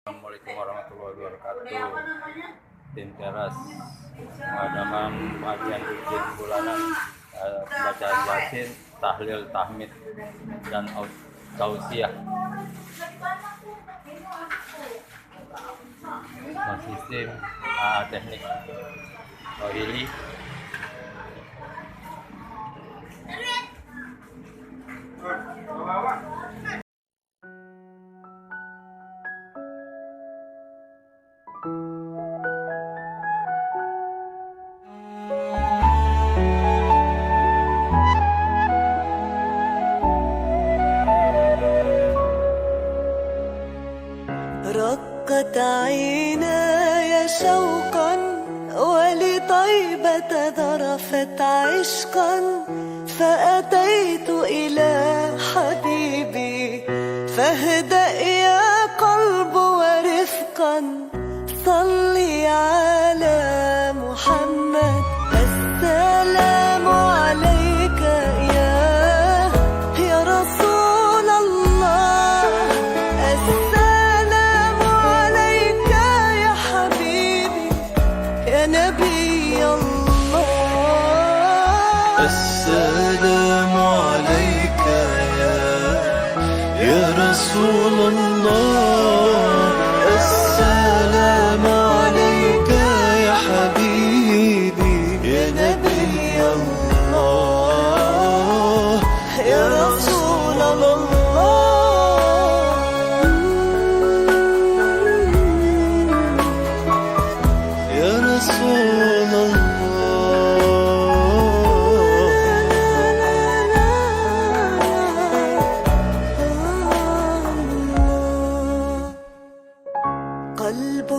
Assalamualaikum warahmatullahi wabarakatuh. Tim Teras mengadakan pengajian rutin bulanan, bacaan Yasin, tahlil, tahmid, dan tausiah. Sistem teknik Rohili. رقت عيناي شوقا ولطيبة ذرفت عشقا فأتيت إلى حبيبي فاهدأ يا قلب ورفقا صلي على محمد السلام عليك يا رسول الله السلام عليك يا حبيبي يا نبي الله السلام عليك يا رسول الله السلام عليك يا حبيبي يا نبي الله يا رسول الله يا رسول الله قلب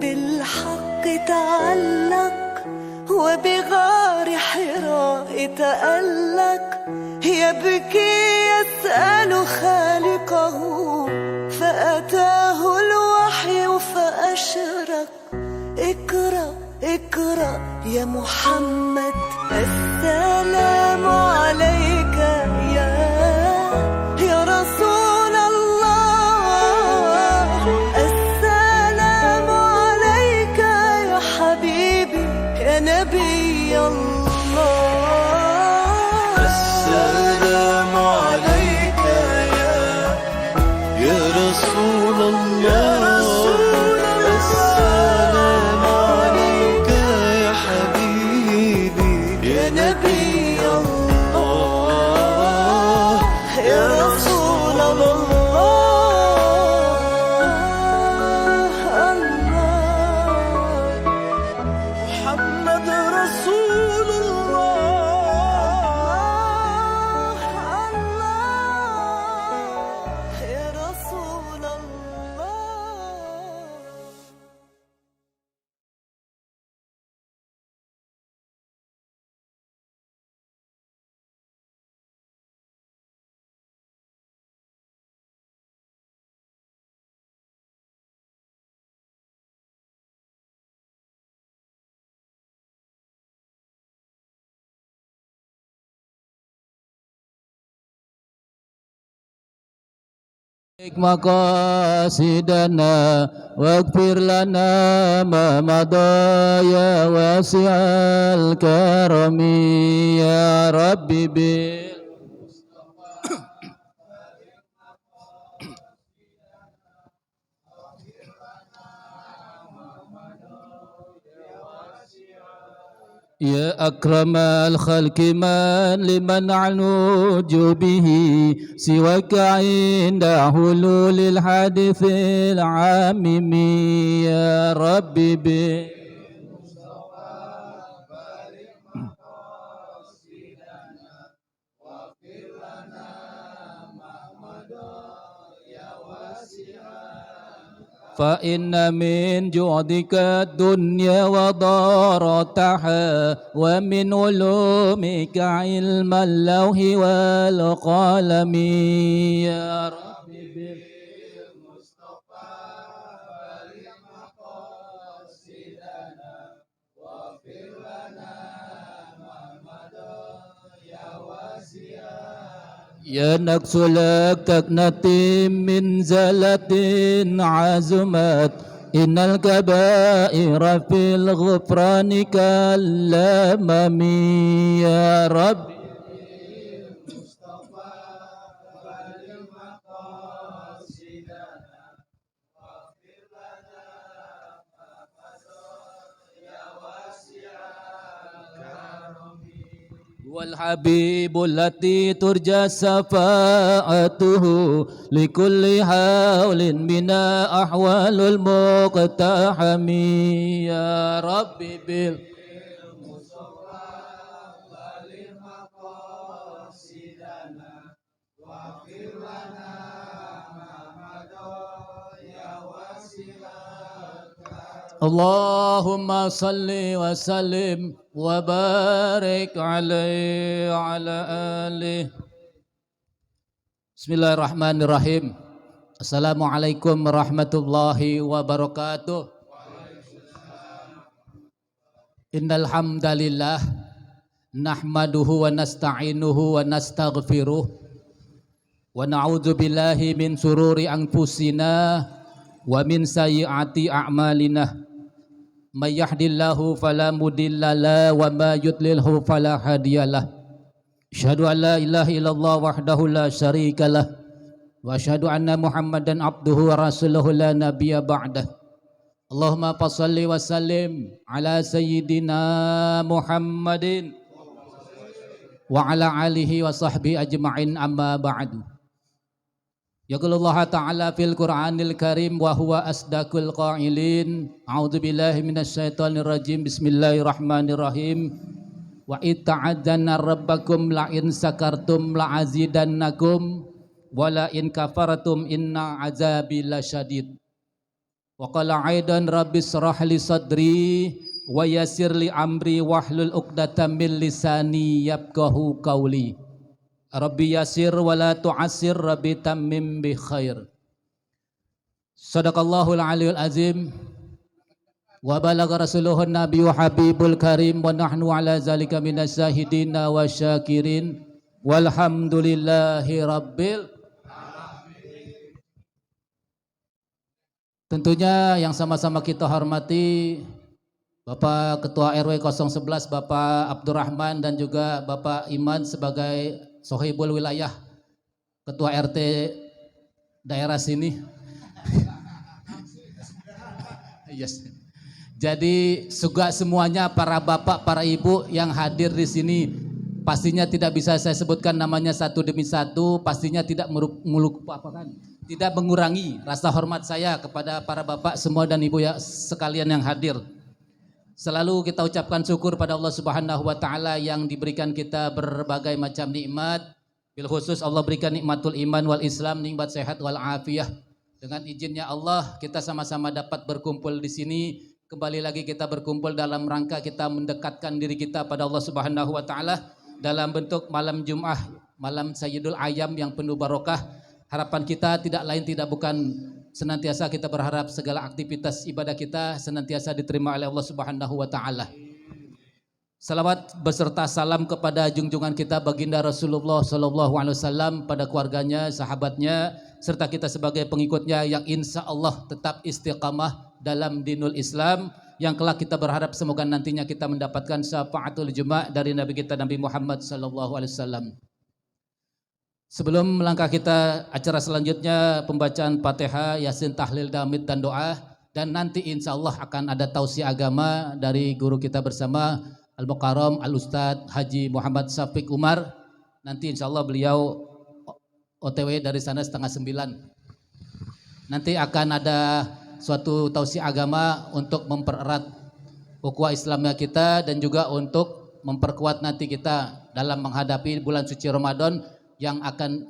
بالحق تعلق وبغار حراء تألق يبكي يسأل خالقه فأتاه الوحي فأشرق اقرأ اقرأ يا محمد السلام عليك يا رسول الله السلام عليك يا حبيبي يا نبي الله السلام عليك يا رسول الله السلام عليك يا حبيبي يا نبي الله يا رسول الله محمد رسول الله يا رسول الله مقاصدنا واغفر لنا ما مضى يا واسع الكرم يا ربي يا أكرم الخلق من لمن عنوج به سواك عند حلول الحادث العامم يا ربي فإن من جودك الدنيا وضارتها ومن علومك علم اللوح والقلم يا ربي يا نقص لك تكنتي من زلة عزمت إن الكبائر في الغفران كالأمم يا رب والحبيب التي ترجى شفاعته لكل حول من أحوال المقتحم يا ربي اللهم صل وسلم وبارك عليه وعلى آله. Bismillahirrahmanirrahim. Assalamualaikum warahmatullahi wabarakatuh. Innal hamdalillah nahmaduhu wa nasta'inuhu wa nastaghfiruh wa na'udzu billahi min sururi anfusina wa min sayyiati a'malina. May yahdihillahu fala mudhillalah wa may yudlilhu fala hadiyalah. Asyhadu an la ilaha illallah wahdahu la syarikalah wa asyhadu anna Muhammadan abduhu wa rasuluhu la nabiyya ba'dah. Allahumma shalli wa sallim ala sayyidina Muhammadin wa ala alihi wa sahbihi ajma'in amma ba'du. Yaqulullah ta'ala fil Qur'anil Karim wa huwa asdaqul qailin. A'udzu billahi minasyaitonir rajim. Bismillahirrahmanirrahim. Wa itta'adzana rabbakum la in sakartum la azidannakum wa la in kafartum inna azabi lasyadid. Wa qala aidan rabbis shrah li sadri wa yassir li amri wahlul 'uqdatam min lisani yafqahu qawli. Rabbi yasir wa la tu'assir rabbi tammim bi khair. Sadaqallahul aliyul azim wa balagha rasuluhun nabiyyu habibul karim wa nahnu ala zalika minas syahidina wa syakirin walhamdulillahi rabbil alamin. Tentunya yang sama-sama kita hormati Bapak Ketua RW 011 Bapak Abdurrahman dan juga Bapak Iman sebagai Sohibul wilayah, ketua RT daerah sini. Yes. Jadi juga semuanya para bapak, para ibu yang hadir di sini, pastinya tidak bisa saya sebutkan namanya satu demi satu, pastinya tidak tidak mengurangi rasa hormat saya kepada para bapak semua dan ibu ya sekalian yang hadir. Selalu kita ucapkan syukur pada Allah Subhanahu wa taala yang diberikan kita berbagai macam nikmat. Bil khusus Allah berikan nikmatul iman wal Islam, nikmat sehat wal afiyah. Dengan izinnya Allah kita sama-sama dapat berkumpul di sini. Kembali lagi kita berkumpul dalam rangka kita mendekatkan diri kita pada Allah Subhanahu wa taala dalam bentuk malam Jumat, malam Sayyidul Ayyam yang penuh barokah. Harapan kita tidak lain tidak bukan senantiasa kita berharap segala aktivitas ibadah kita senantiasa diterima oleh Allah Subhanahu wa taala. Salawat beserta salam kepada junjungan kita baginda Rasulullah sallallahu alaihi wasallam, pada keluarganya, sahabatnya, serta kita sebagai pengikutnya yang insya Allah tetap istiqamah dalam dinul Islam, yang kelak kita berharap semoga nantinya kita mendapatkan syafaatul Jumat dari Nabi kita Nabi Muhammad sallallahu alaihi wasallam. Sebelum melangkah kita acara selanjutnya pembacaan Fatihah, Yasin, Tahlil, Damid dan doa, dan nanti insya Allah akan ada tausiah agama dari guru kita bersama Al-Mukarram Al-Ustadz Haji Muhammad Syafiq Umar. Nanti insya Allah beliau OTW dari sana 8:30. Nanti akan ada suatu tausiah agama untuk mempererat ukhuwah Islamiyah kita dan juga untuk memperkuat nanti kita dalam menghadapi bulan suci Ramadan yang akan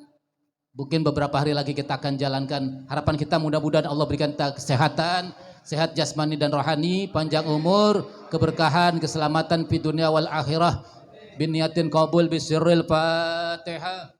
mungkin beberapa hari lagi kita akan jalankan. Harapan kita mudah-mudahan Allah berikan kita kesehatan, sehat jasmani dan rohani, panjang umur, keberkahan, keselamatan di dunia wal akhirah. Biniyatin qabul bisirril Fatihah.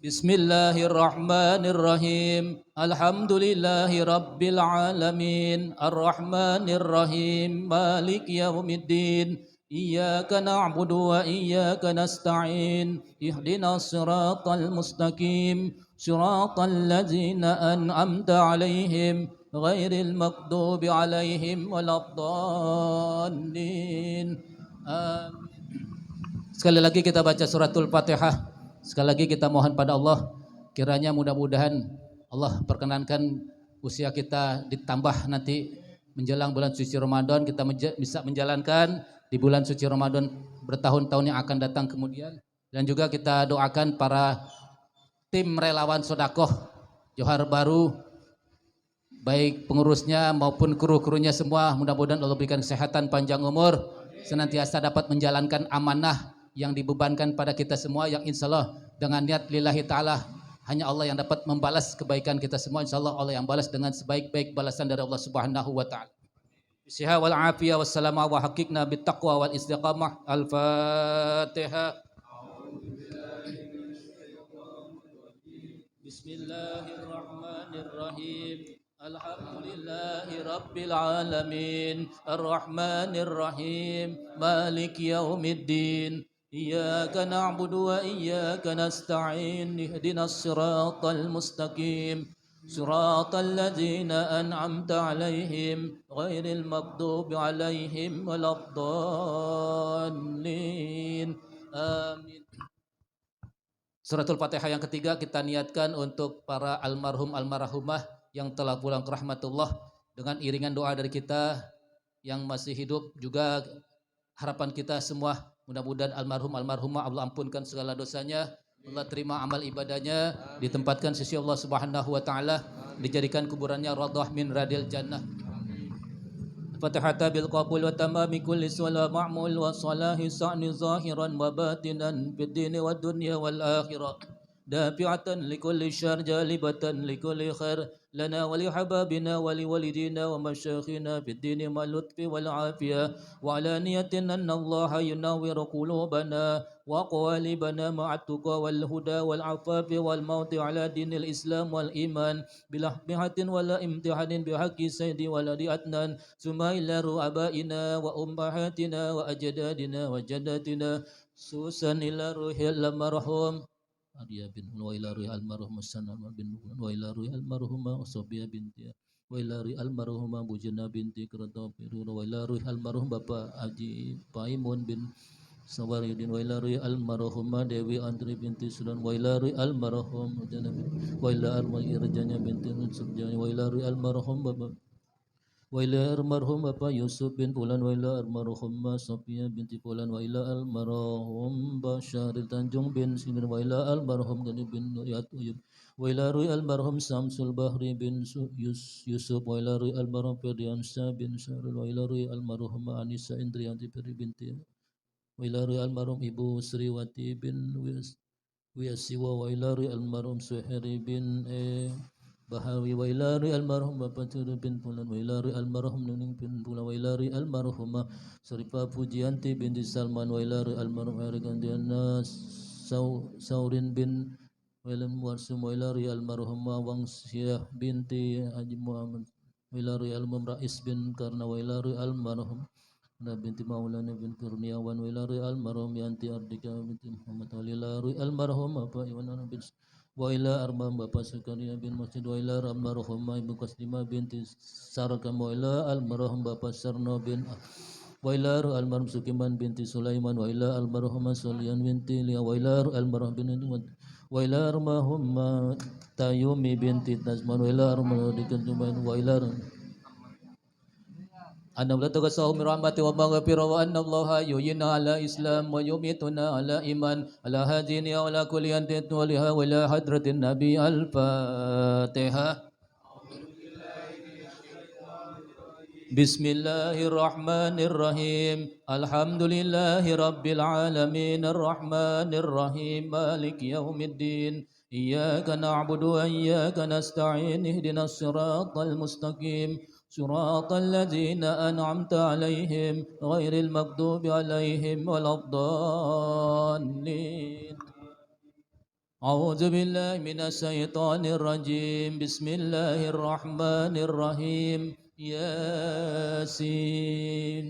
Bismillahirrahmanirrahim. Alhamdulillahi rabbil alamin. Ar-Rahmanir Rahim. Malik yaumiddin. إياك نعبد وإياك نستعين اهدنا الصراط المستقيم صراط الذين أنعمت عليهم غير المغضوب عليهم ولا الضالين آمين. Sekali lagi kita baca suratul Fatihah. Sekali lagi kita mohon pada Allah, kiranya mudah-mudahan Allah perkenankan usia kita ditambah nanti menjelang bulan suci Ramadan, kita bisa menjalankan di bulan suci Ramadan bertahun-tahun yang akan datang kemudian. Dan juga kita doakan para tim relawan sodakoh Johar Baru, baik pengurusnya maupun kru-krunya semua, mudah-mudahan Allah berikan kesehatan, panjang umur, senantiasa dapat menjalankan amanah yang dibebankan pada kita semua, yang insya Allah dengan niat lillahi ta'ala, hanya Allah yang dapat membalas kebaikan kita semua. Insya Allah Allah yang balas dengan sebaik-baik balasan dari Allah subhanahu wa ta'ala. Bismillah wal afiyah wassalamah wa haqiqna bittaqwa wal istiqamah. Al-Fatihah. Bismillahirrahmanirrahim. Alhamdulillahi Rabbil Alamin. Ar-Rahmanir-Rahim. Malik Yaumiddin. Iyyaka na'budu wa iyyaka nasta'in. Ihdinas siratal mustaqim. Siratal ladzina an'amta 'alaihim ghairil maghdubi 'alaihim waladdallin. Amin. Suratul Fatihah yang ketiga kita niatkan untuk para almarhum almarhumah yang telah pulang ke rahmatullah, dengan iringan doa dari kita yang masih hidup, juga harapan kita semua mudah-mudahan almarhum almarhumah Allah ampunkan segala dosanya, Allah terima amal ibadahnya, ditempatkan sisi Allah subhanahu wa ta'ala, dijadikan kuburannya radhah min radil jannah. Fatihata bil qabul wa tamami kulli sala ma'mul wa salahi sa'ni zahiran wa batinan fid dini wad dunya wal akhirah. Dafi'atan likulli syarr jalibatan likulli khair lana wa li hababina wa li walidina wa masyayikhina fid dini ma lutfi wal afiyah wa ala niyatin anna Allah yunawwiru qulubana wa qalibana ma'at tuqa wal huda wal afafi wal mauti ala dinil islam wal iman bilahbihatin wala imtihanin bihaqqi sayyidi waladi atnan summa ila ru'abaina wa ummahatina wa ajdadina wa jaddatina susan ila ruhil marhum Arya bin wa ila ruhi almarhum Sanama bin wa ila ruhi almarhum Sobiya binti wa ila ruhi almarhum Bujana binti Kertapirun wa ila ruhi almarhum Bapak Haji Paimun bin Sawaridin wa ila ruhi almarhum Dewi Antri binti Sudan wa ila ruhi almarhum wa ila arwah irjanya binti Surjani wa ila ruhi almarhum Bapak wa ila almarhum Bapak Yusuf bin Fulan wa ila almarhum Sofia binti Fulan wa ila almarhum Basyaril Tanjung bin Sinir wa ila almarhum Gani bin Nuriyat Uyub wa ila ruhi almarhum Samsul Bahri bin Yusuf wa ila ruhi almarhum Firdiansyah bin Syarul wa ila ruhi almarhum Anissa Indriyanti binti wa ila ruhi almarhum Ibu Sriwati bin Wiyasiwa wa ila ruhi almarhum Suhairi bin Bahawi wa ila ruhi almarhum Bapak Turu bin Pulan wa ila ruhi almarhum Nuning bin Pulan wa ila ruhi almarhum Sarifah Pujianti binti Salman wa ila ruhi almarhum Arigandiana Saurin bin Walam Warsum wa ila ruhi almarhum Wangsyah binti Haji Muhammad wa ila ruhi almarhum Rais bin Karna wa ila ruhi almarhum binti Maulana bin Kurniawan wa ila ruhi almarhum Yanti Ardika binti Muhammad wa ila ruhi almarhum Bapak Iwan bin wa ila armam Bapak Sukaria bin Masjid wa ila almarhum Ibu Kasdima binti Sarakam wa ila almarhum Bapak Sarno bin wa ila almarhum Sukiman binti Sulaiman wa ila almarhum Sulian binti Lia wa ila almarhum bin wa ila almarhum Tayumi binti Nazman wa ila almarhum Dikanjumain wa ila Anna la tagasahu min rahmati wa maghfirah wa anna Allah yuhyina ala islam wa yumituna ala iman ala hadini wa ala kulli antin wa liha wa ila hadratin nabi al-fatihah. Bismillahirrahmanirrahim. Alhamdulillahi rabbil alamin arrahmanirrahim maliki yaumiddin. Iyyaka na'budu wa iyyaka nasta'in ihdinas siratal mustaqim. صراط الذين أنعمت عليهم غير المغضوب عليهم ولا الضالين أعوذ بالله من الشيطان الرجيم بسم الله الرحمن الرحيم ياسين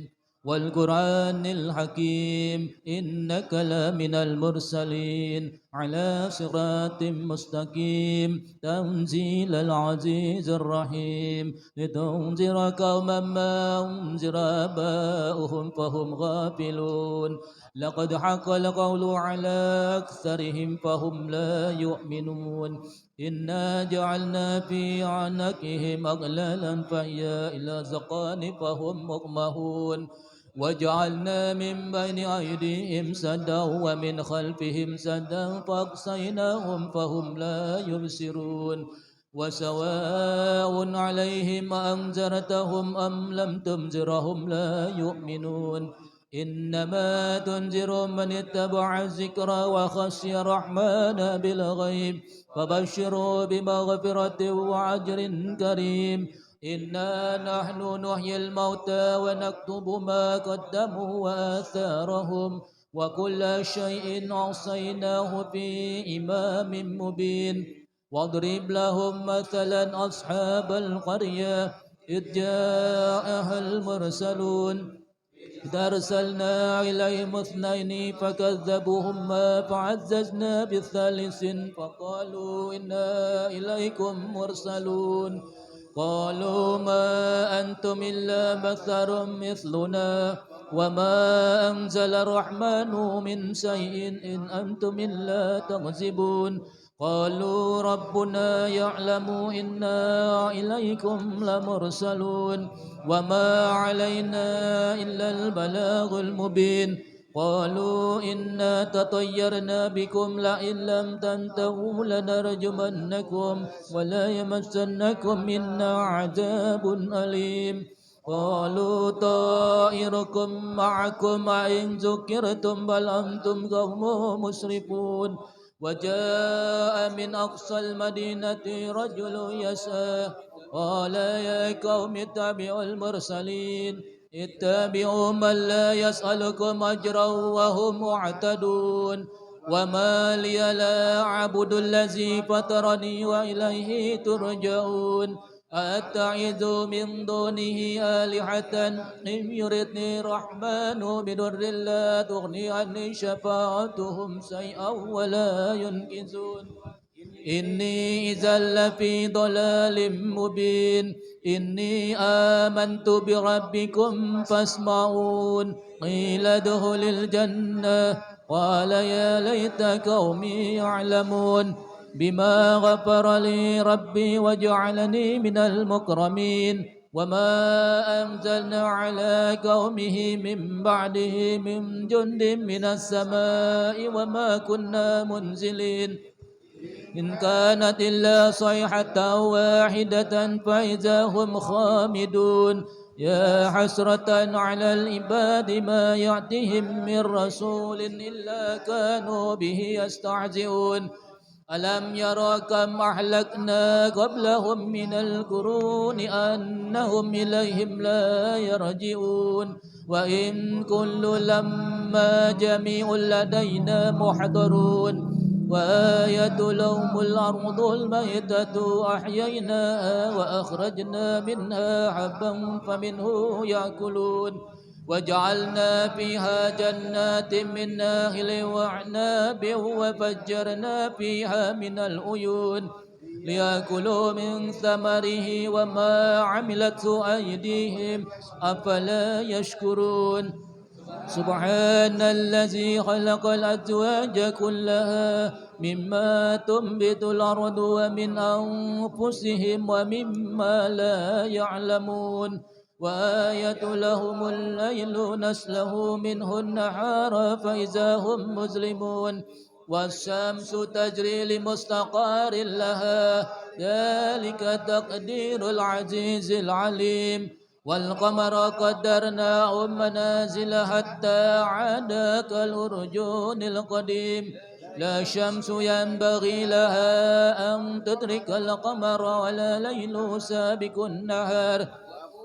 والقرآن الحكيم إنك لمن المرسلين على صراط مستقيم تنزيل العزيز الرحيم لتنذر قوما ما أنذر آباؤهم فهم غافلون لقد حق القول على أكثرهم فهم لا يؤمنون إنا جعلنا في أعناقهم أغلالا فهي إلى الأذقان فهم مقمحون وجعلنا من بين أيديهم سدا ومن خلفهم سدا فأغشيناهم فهم لا يبصرون وسواء عليهم أنذرتهم أم لم تنذرهم لا يؤمنون إنما تنذر من اتبع الذكر وخشي الرحمن بالغيب فبشروا بمغفرة وأجر كريم إنا نحن نحيي الموتى ونكتب ما قدموا وآثارهم وكل شيء أحصيناه في إمام مبين واضرب لهم مثلا أصحاب القرية إذ جاءها المرسلون إذ أرسلنا إليهم اثنين فكذبوهما فعززنا بثالث فقالوا إنا إليكم مرسلون قالوا ما أنتم إلا بشر مثلنا وما أنزل الرحمن من شيء إن أنتم إلا تكذبون قالوا ربنا يعلم إنا إليكم لمرسلون وما علينا إلا البلاغ المبين قالوا إنا تطيرنا بكم لئن لم تنتهوا لنرجمنكم ولا يمسنكم منا عذاب أليم قالوا طائركم معكم أئن ذكرتم بل أنتم قوم مسرفون وجاء من أقصى المدينة رجل يسعى قال يا قوم اتبعوا المرسلين اتبعوا من لا يسألكم أجرا وهم معتدون وما لي لا أعبد الذي فطرني وإليه ترجعون أتعذ من دونه آلهة إن يردني الرحمن بضر لا تغني عني شفاعتهم شيئا ولا ينقذون إني إذا لفي ضلال مبين إني آمنت بربكم فاسمعون قيل ادخل الجنة قال يا ليت قومي يعلمون بما غفر لي ربي وجعلني من المكرمين وما أنزلنا على قومه من بعده من جند من السماء وما كنا منزلين إن كانت إلا صيحة واحدة فإذا هم خامدون يا حسرة على العباد ما يأتيهم من رسول إلا كانوا به يستهزئون ألم يروا كم أهلكنا قبلهم من القرون أنهم إليهم لا يرجعون وإن كل لما جميع لدينا محضرون وآية لهم الأرض الميتة أحييناها وأخرجنا منها حبا فمنه يأكلون وجعلنا فيها جنات من نخل وأعناب وفجرنا فيها من العيون ليأكلوا من ثمره وما عملته أيديهم أفلا يشكرون سبحان الذي خلق الأزواج كلها مما تنبت الأرض ومن أنفسهم ومما لا يعلمون وآية لهم الليل نسله منه النهار فإذا هم مظلمون والشمس تجري لمستقر لها ذلك تقدير العزيز العليم والقمر قدرناه منازل حتى عاد كالأرجون القديم لا شمس ينبغي لها أن تدرك القمر ولا ليل سابق النهار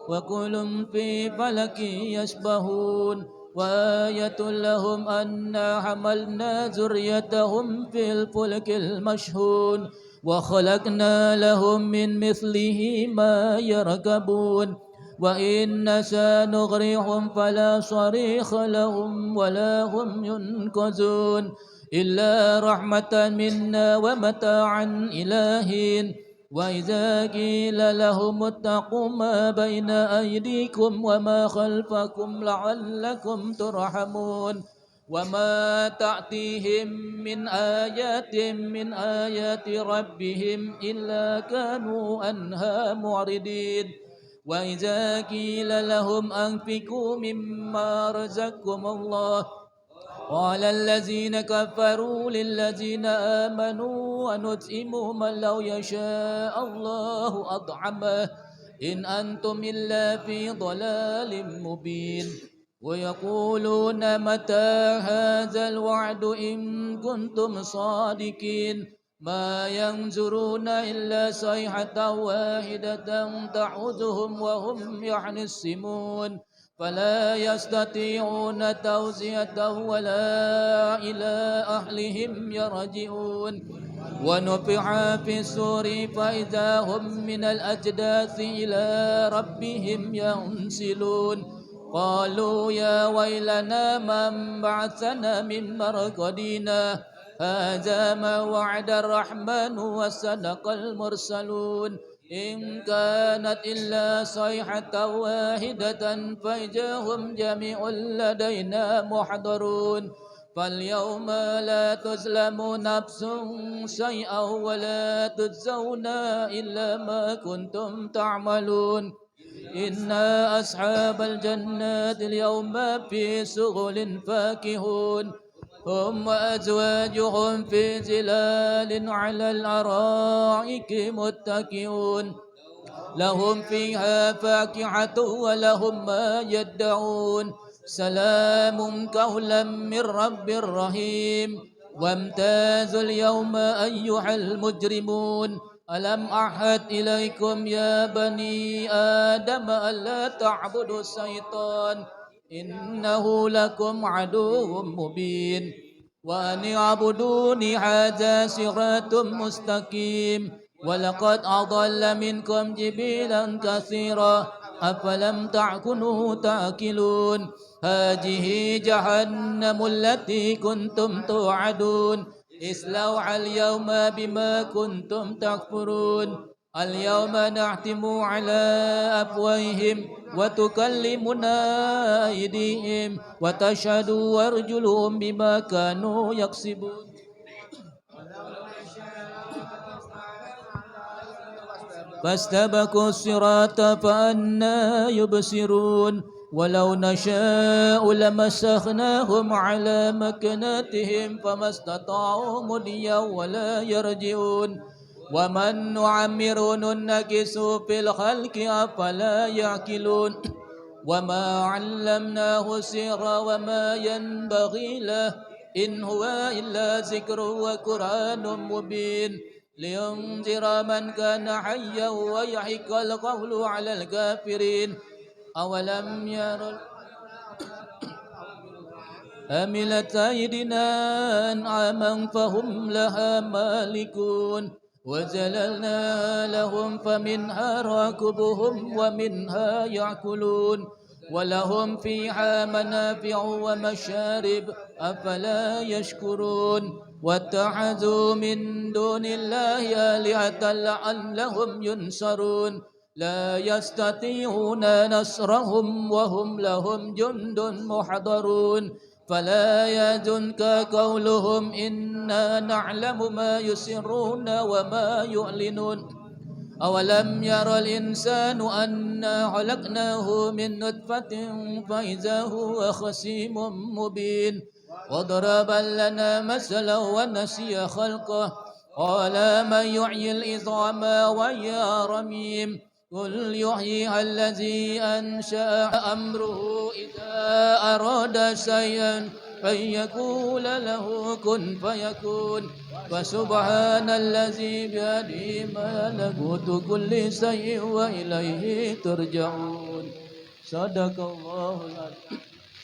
وكل في فلك يسبحون وآية لهم أنا حملنا ذريتهم في الفلك المشحون وخلقنا لهم من مثله ما يركبون وإن سنغرقهم فلا صريخ لهم ولا هم ينقذون إلا رحمة منا ومتاعا إلى حين وإذا قيل لهم اتقوا ما بين أيديكم وما خلفكم لعلكم ترحمون وما تأتيهم من آيات ربهم إلا كانوا عنها معرضين وإذا قيل لهم أنفقوا مما رزقكم الله قال الذين كفروا للذين آمنوا ونطعم من لو يشاء الله أطعمه إن أنتم إلا في ضلال مبين ويقولون متى هذا الوعد إن كنتم صادقين ما ينظرون إلا صيحة واحدة تأخذهم وهم يحنسمون فلا يستطيعون توصية ولا إلى أهلهم يرجعون ونفخ في الصور فإذا هم من الأجداث إلى ربهم ينسلون قالوا يا ويلنا من بعثنا من مرقدنا هذا ما وعد الرحمن وصدق المرسلون إن كانت إلا صيحة واحدة فإذا هم جميع لدينا محضرون فاليوم لا تظلم نفس شيئا ولا تجزون إلا ما كنتم تعملون إن أصحاب الجنات اليوم في شغل فاكهون هم وأزواجهم في ظلال على الأرائك متكئون لهم فيها فاكهة ولهم ما يدعون سلام قولا من رب رحيم وامتازوا اليوم أيها المجرمون ألم أعهد إليكم يا بني آدم ألا تعبدوا الشيطان إنه لكم عدو مبين وأن اعبدوني هذا صراط مستقيم ولقد أضل منكم جبلا كثيرا أفلم تكونوا تأكلون هذه جهنم التي كنتم توعدون اصلوها اليوم بما كنتم تكفرون اليوم نختم على أفواههم وتكلمنا أيديهم وتشهد أرجلهم بما كانوا يكسبون فاستبقوا الصراط فأنى يبصرون ولو نشاء لمسخناهم على مكنتهم فما استطاعوا مضيا ولا يرجعون ومن نعمر ننكس في الخلق أفلا يعقلون وما علمناه السحر وما ينبغي له إن هو إلا ذكر وقرآن مبين لينذر من كان حيا ويحق القول على الكافرين أولم يروا أملت أيدينا أنعاما فهم لها مالكون وزللنا لهم فمنها راكبهم ومنها يأكلون ولهم فيها منافع ومشارب أفلا يشكرون واتخذوا من دون الله آلهة لعلهم ينصرون لا يستطيعون نصرهم وهم لهم جند محضرون فلا يحزنك قولهم إنا نعلم ما يسرون وما يعلنون أولم ير الإنسان أنا خلقناه من نطفة فإذا هو خصيم مبين وضرب لنا مثلا ونسي خلقه قال من يحيي العظام وهي رميم قل يحييها الذي أنشأ أمره إذا أراد شيئا أن يقول له كن فيكون فسبحان الذي بيده ملكوت كل شيء وإليه ترجعون صدق الله العظيم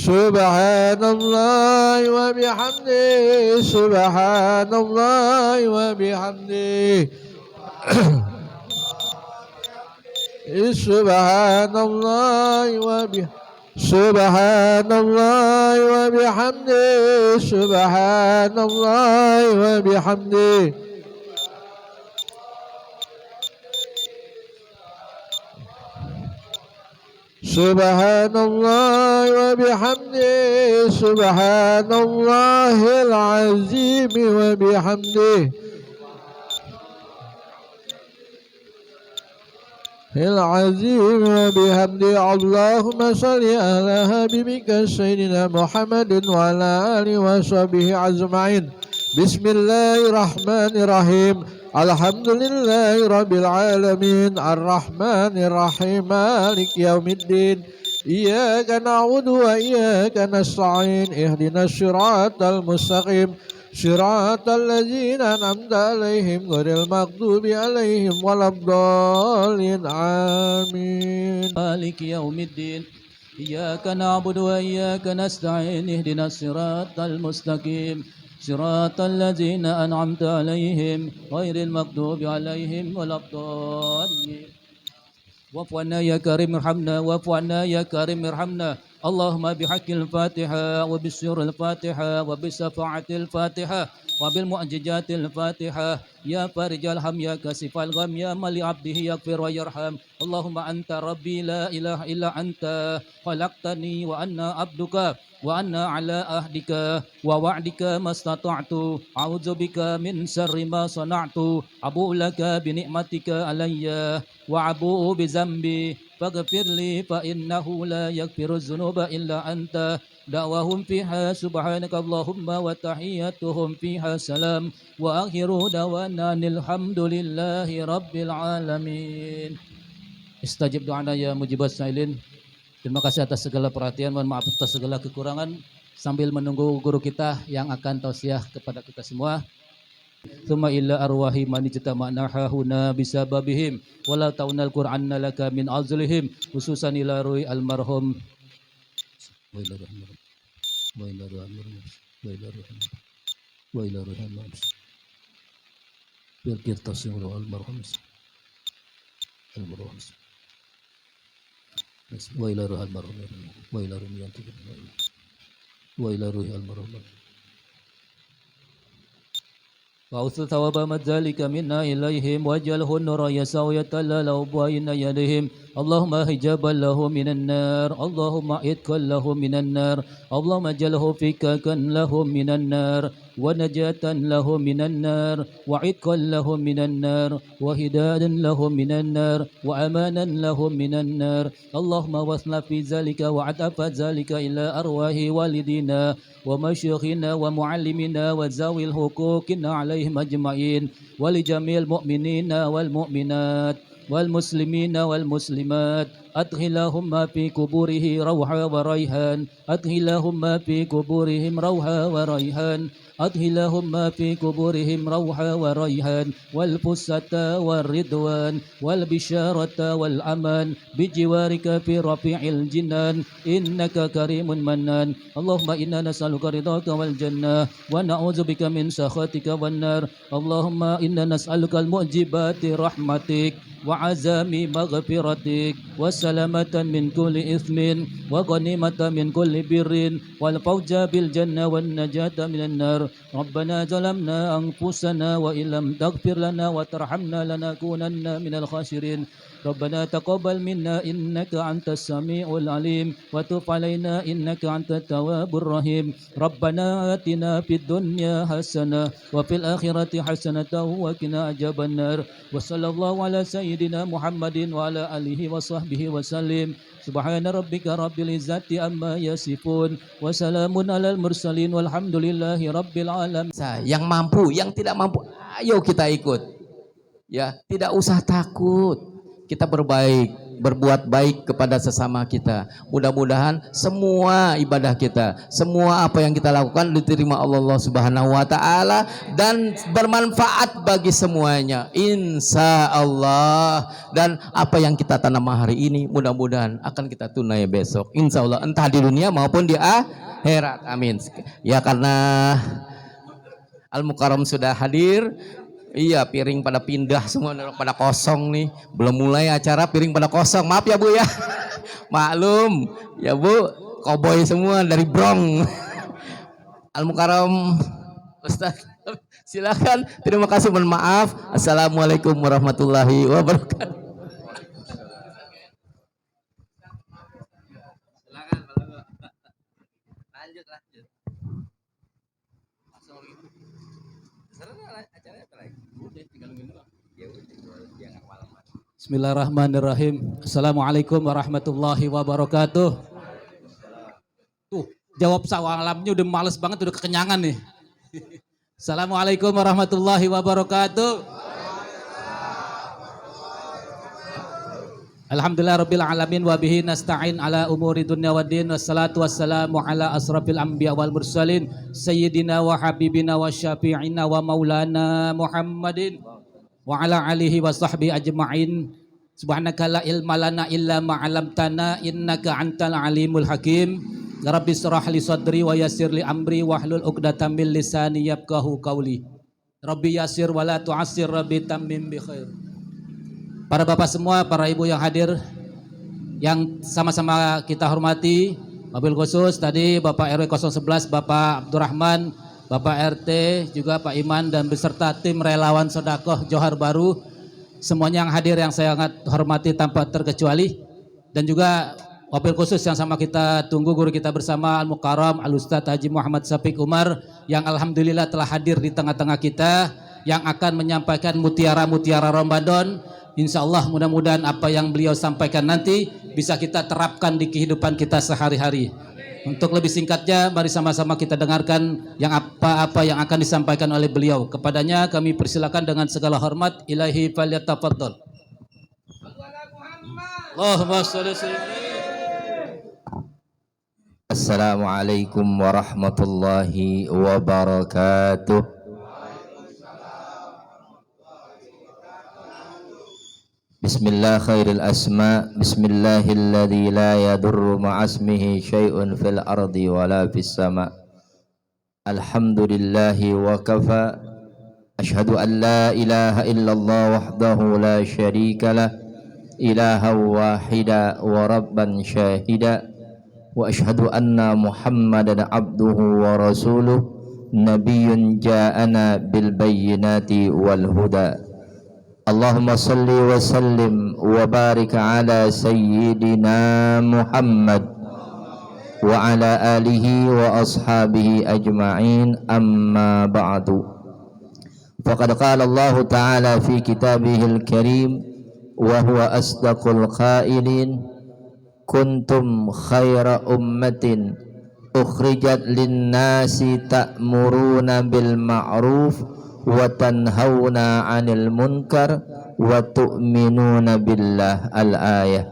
سبحان الله وبحمده سبحان الله وبحمده سبحان الله وبحمده سبحان الله وبحمده سبحان الله وبحمده سبحان الله وبحمده سبحان الله العظيم وبحمده العظيم وبحمده اللهم صل على حبيبك سيدنا محمد وعلى آله وصحبه أجمعين بسم الله الرحمن الرحيم الحمد لله رب العالمين الرحمن الرحيم مالك يوم الدين إياك نعبد وإياك نستعين اهدنا الصراط المستقيم صراط الذين أنعمت عليهم غير المغضوب عليهم ولا الضالين آمين مالك يوم الدين إياك نعبد وإياك نستعين اهدنا الصراط المستقيم صراط الذين أنعمت عليهم غير المغضوب عليهم ولا الضالين واعف عنا يا كريم ارحمنا واعف عنا يا كريم ارحمنا اللهم بحق الفاتحة وبسر الفاتحة وبشفاعة الفاتحة وبالمعجزات الفاتحة يا فارج الهم يا كاشف الغم يا من لعبده يغفر ويرحم اللهم أنت ربي لا إله إلا أنت خلقتني وأنا عبدك وأنا على عهدك ووعدك ما استطعت أعوذ بك من شر ما صنعت أبوء لك بنعمتك علي وأبوء بذنبي فاغفر لي فإنه لا يغفر الذنوب إلا أنت دعواهم فيها سبحانك اللهم وتحياتهم فيها سلام وآخر دعوانا الحمد لله رب العالمين Istajib doana ya mujibas sa'ilin. Terima kasih atas segala perhatian, mohon maaf atas segala kekurangan. Sambil menunggu guru kita yang akan tausiah kepada kita semua. Tsumma illa arwahi man ijtama'na hahuna bisababihim wala taunal qur'anna laka min azlihim khususan ila ruhi almarhum wa ila rahmah wa ila rahmah wa ila rahmah wa ila rahmah bil kirtasin almarhum almarhum wa ila ruhi almarhum wa ila ruhi wa ila ruhi almarhum وأوصل ثواب ما ذلك منا إليهم واجعله النور يسوع يتلال بين يديهم اللهم حجابا له من النار اللهم عتقا له من النار اللهم اجعله فكاكا له من النار ونجاة له من النار وعتقا له من النار وهدادا له من النار وأمانا له من النار اللهم وصل في ذلك وعطف ذلك إلى أرواح والدينا ومشيخنا ومعلمنا وذوي الحقوق عليهم أجمعين ولجميع المؤمنين والمؤمنات والمسلمين والمسلمات أدخلهم في قبوره روحا وريحان أدخلهم في قبورهم روحا وريحان أدخلهم في قبورهم روحا وريحان والفسة والرضوان والبشارة والأمان بجوارك في رفيع الجنان إنك كريم منان اللهم إنا نسألك رضاك والجنة ونعوذ بك من سخطك والنار اللهم إنا نسألك المعجبات رحمتك وعزام مغفرتك والسلامة من كل إثم وغنيمة من كل بر والفوز بالجنة والنجاة من النار ربنا ظلمنا أنفسنا وإن لم تغفر لنا وترحمنا لنكونن من الخاسرين ربنا تقبل منا إنك أنت السميع العليم وتب علينا إنك أنت التواب الرحيم ربنا آتنا في الدنيا حسنة وفي الآخرة حسنة وقنا عذاب النار وصلى الله على سيدنا محمد وعلى آله وصحبه وسلم سبحان ربك رب العزة عما يصفون وسلام على المرسلين والحمد لله رب العالمين. Yang mampu, yang tidak mampu, ayo kita ikut. Ya, tidak usah takut. Kita berbaik. berbuat baik kepada sesama kita. Mudah-mudahan semua ibadah kita, semua apa yang kita lakukan diterima Allah Subhanahu wa taala dan bermanfaat bagi semuanya. Insya Allah. Dan apa yang kita tanam hari ini mudah-mudahan akan kita tunai besok. Insya Allah, entah di dunia maupun di akhirat. Amin. Ya, karena Al-Mukarram sudah hadir. Iya, piring pada pindah semua, pada kosong nih. Belum mulai acara piring pada kosong. Maaf ya Bu ya. Maklum ya Bu, koboi semua dari Brong. Al-Mukarram Ustaz, silakan. Terima kasih, mohon maaf. Assalamualaikum warahmatullahi wabarakatuh. Bismillahirrahmanirrahim. Assalamualaikum warahmatullahi wabarakatuh. Tuh, jawab salamnya udah males banget, udah kekenyangan nih. Assalamualaikum warahmatullahi wabarakatuh. Alhamdulillah rabbil alamin wa bihi nasta'in ala umuri dunya waddin wassalatu wassalamu ala asrafil anbiya wal mursalin sayyidina wa habibina wa syafi'ina wa maulana Muhammadin wa ala alihi wa sahbihi ajma'in. Subhanaka la ilma lana illa ma 'allamtana innaka antal alimul hakim. Rabbi shrah li sadri wa yassir li amri wahlul 'uqdatam min lisani yafqahu qawli. Rabbi yassir wa la tu'assir, Rabbi tammim bi khair. Para bapak semua, para ibu yang hadir, yang sama-sama kita hormati, wabil khusus tadi Bapak RW 011, Bapak Abdurrahman, Bapak RT, juga Pak Iman dan beserta tim relawan Sodakoh Johar Baru, semuanya yang hadir yang saya sangat hormati tanpa terkecuali, dan juga wabil khusus yang sama kita tunggu guru kita bersama Al-Mukarram Al-Ustadz Haji Muhammad Syafiq Umar yang alhamdulillah telah hadir di tengah-tengah kita yang akan menyampaikan mutiara-mutiara Ramadan. Insya Allah mudah-mudahan apa yang beliau sampaikan nanti bisa kita terapkan di kehidupan kita sehari-hari. Untuk lebih singkatnya, mari sama-sama kita dengarkan yang apa-apa yang akan disampaikan oleh beliau. Kepadanya kami persilakan dengan segala hormat. Ilahi falyatafaddal. Allahumma shalli Assalamualaikum warahmatullahi wabarakatuh. Bismillah khairil asma, bismillahilladzi la yadurru ma'asmihi syai'un fil ardi wala fis sama. Alhamdulillahi wa kafa. Ashhadu an la ilaha illallah wahdahu la syarika lah, ilaha wahida wa rabban syahida. Wa ashhadu anna Muhammadan abduhu wa rasuluh, nabiyyun ja'ana bil bayyinati wal huda. Allahumma salli wa sallim wa barik ala sayyidina Muhammad wa ala alihi wa ashabihi ajma'in, amma ba'du. Faqad qala Allah ta'ala fi kitabihil karim wa huwa asdaqul qailin, kuntum khaira ummatin ukhrijat linnasi ta'muruna bil ma'ruf wa tanhauna 'anil munkar wa tu'minuna billah. Al-ayah.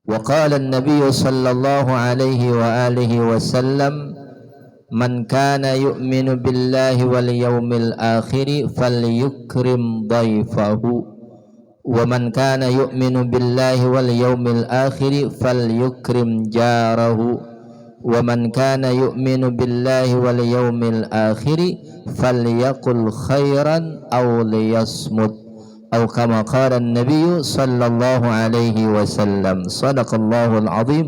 Wa qala an-nabiy sallallahu alaihi wa alihi wasallam, man kana yu'minu billahi wal yawmil akhir falyukrim dhaifahu wa man kana yu'minu billahi wal yawmil akhir falyukrim jarahu wa man kana yu'minu billahi wal yawmil akhir falyaqul khairan aw liyasmut, atau kama qala an-nabiy sallallahu alaihi wasallam. Shadaqallahul azim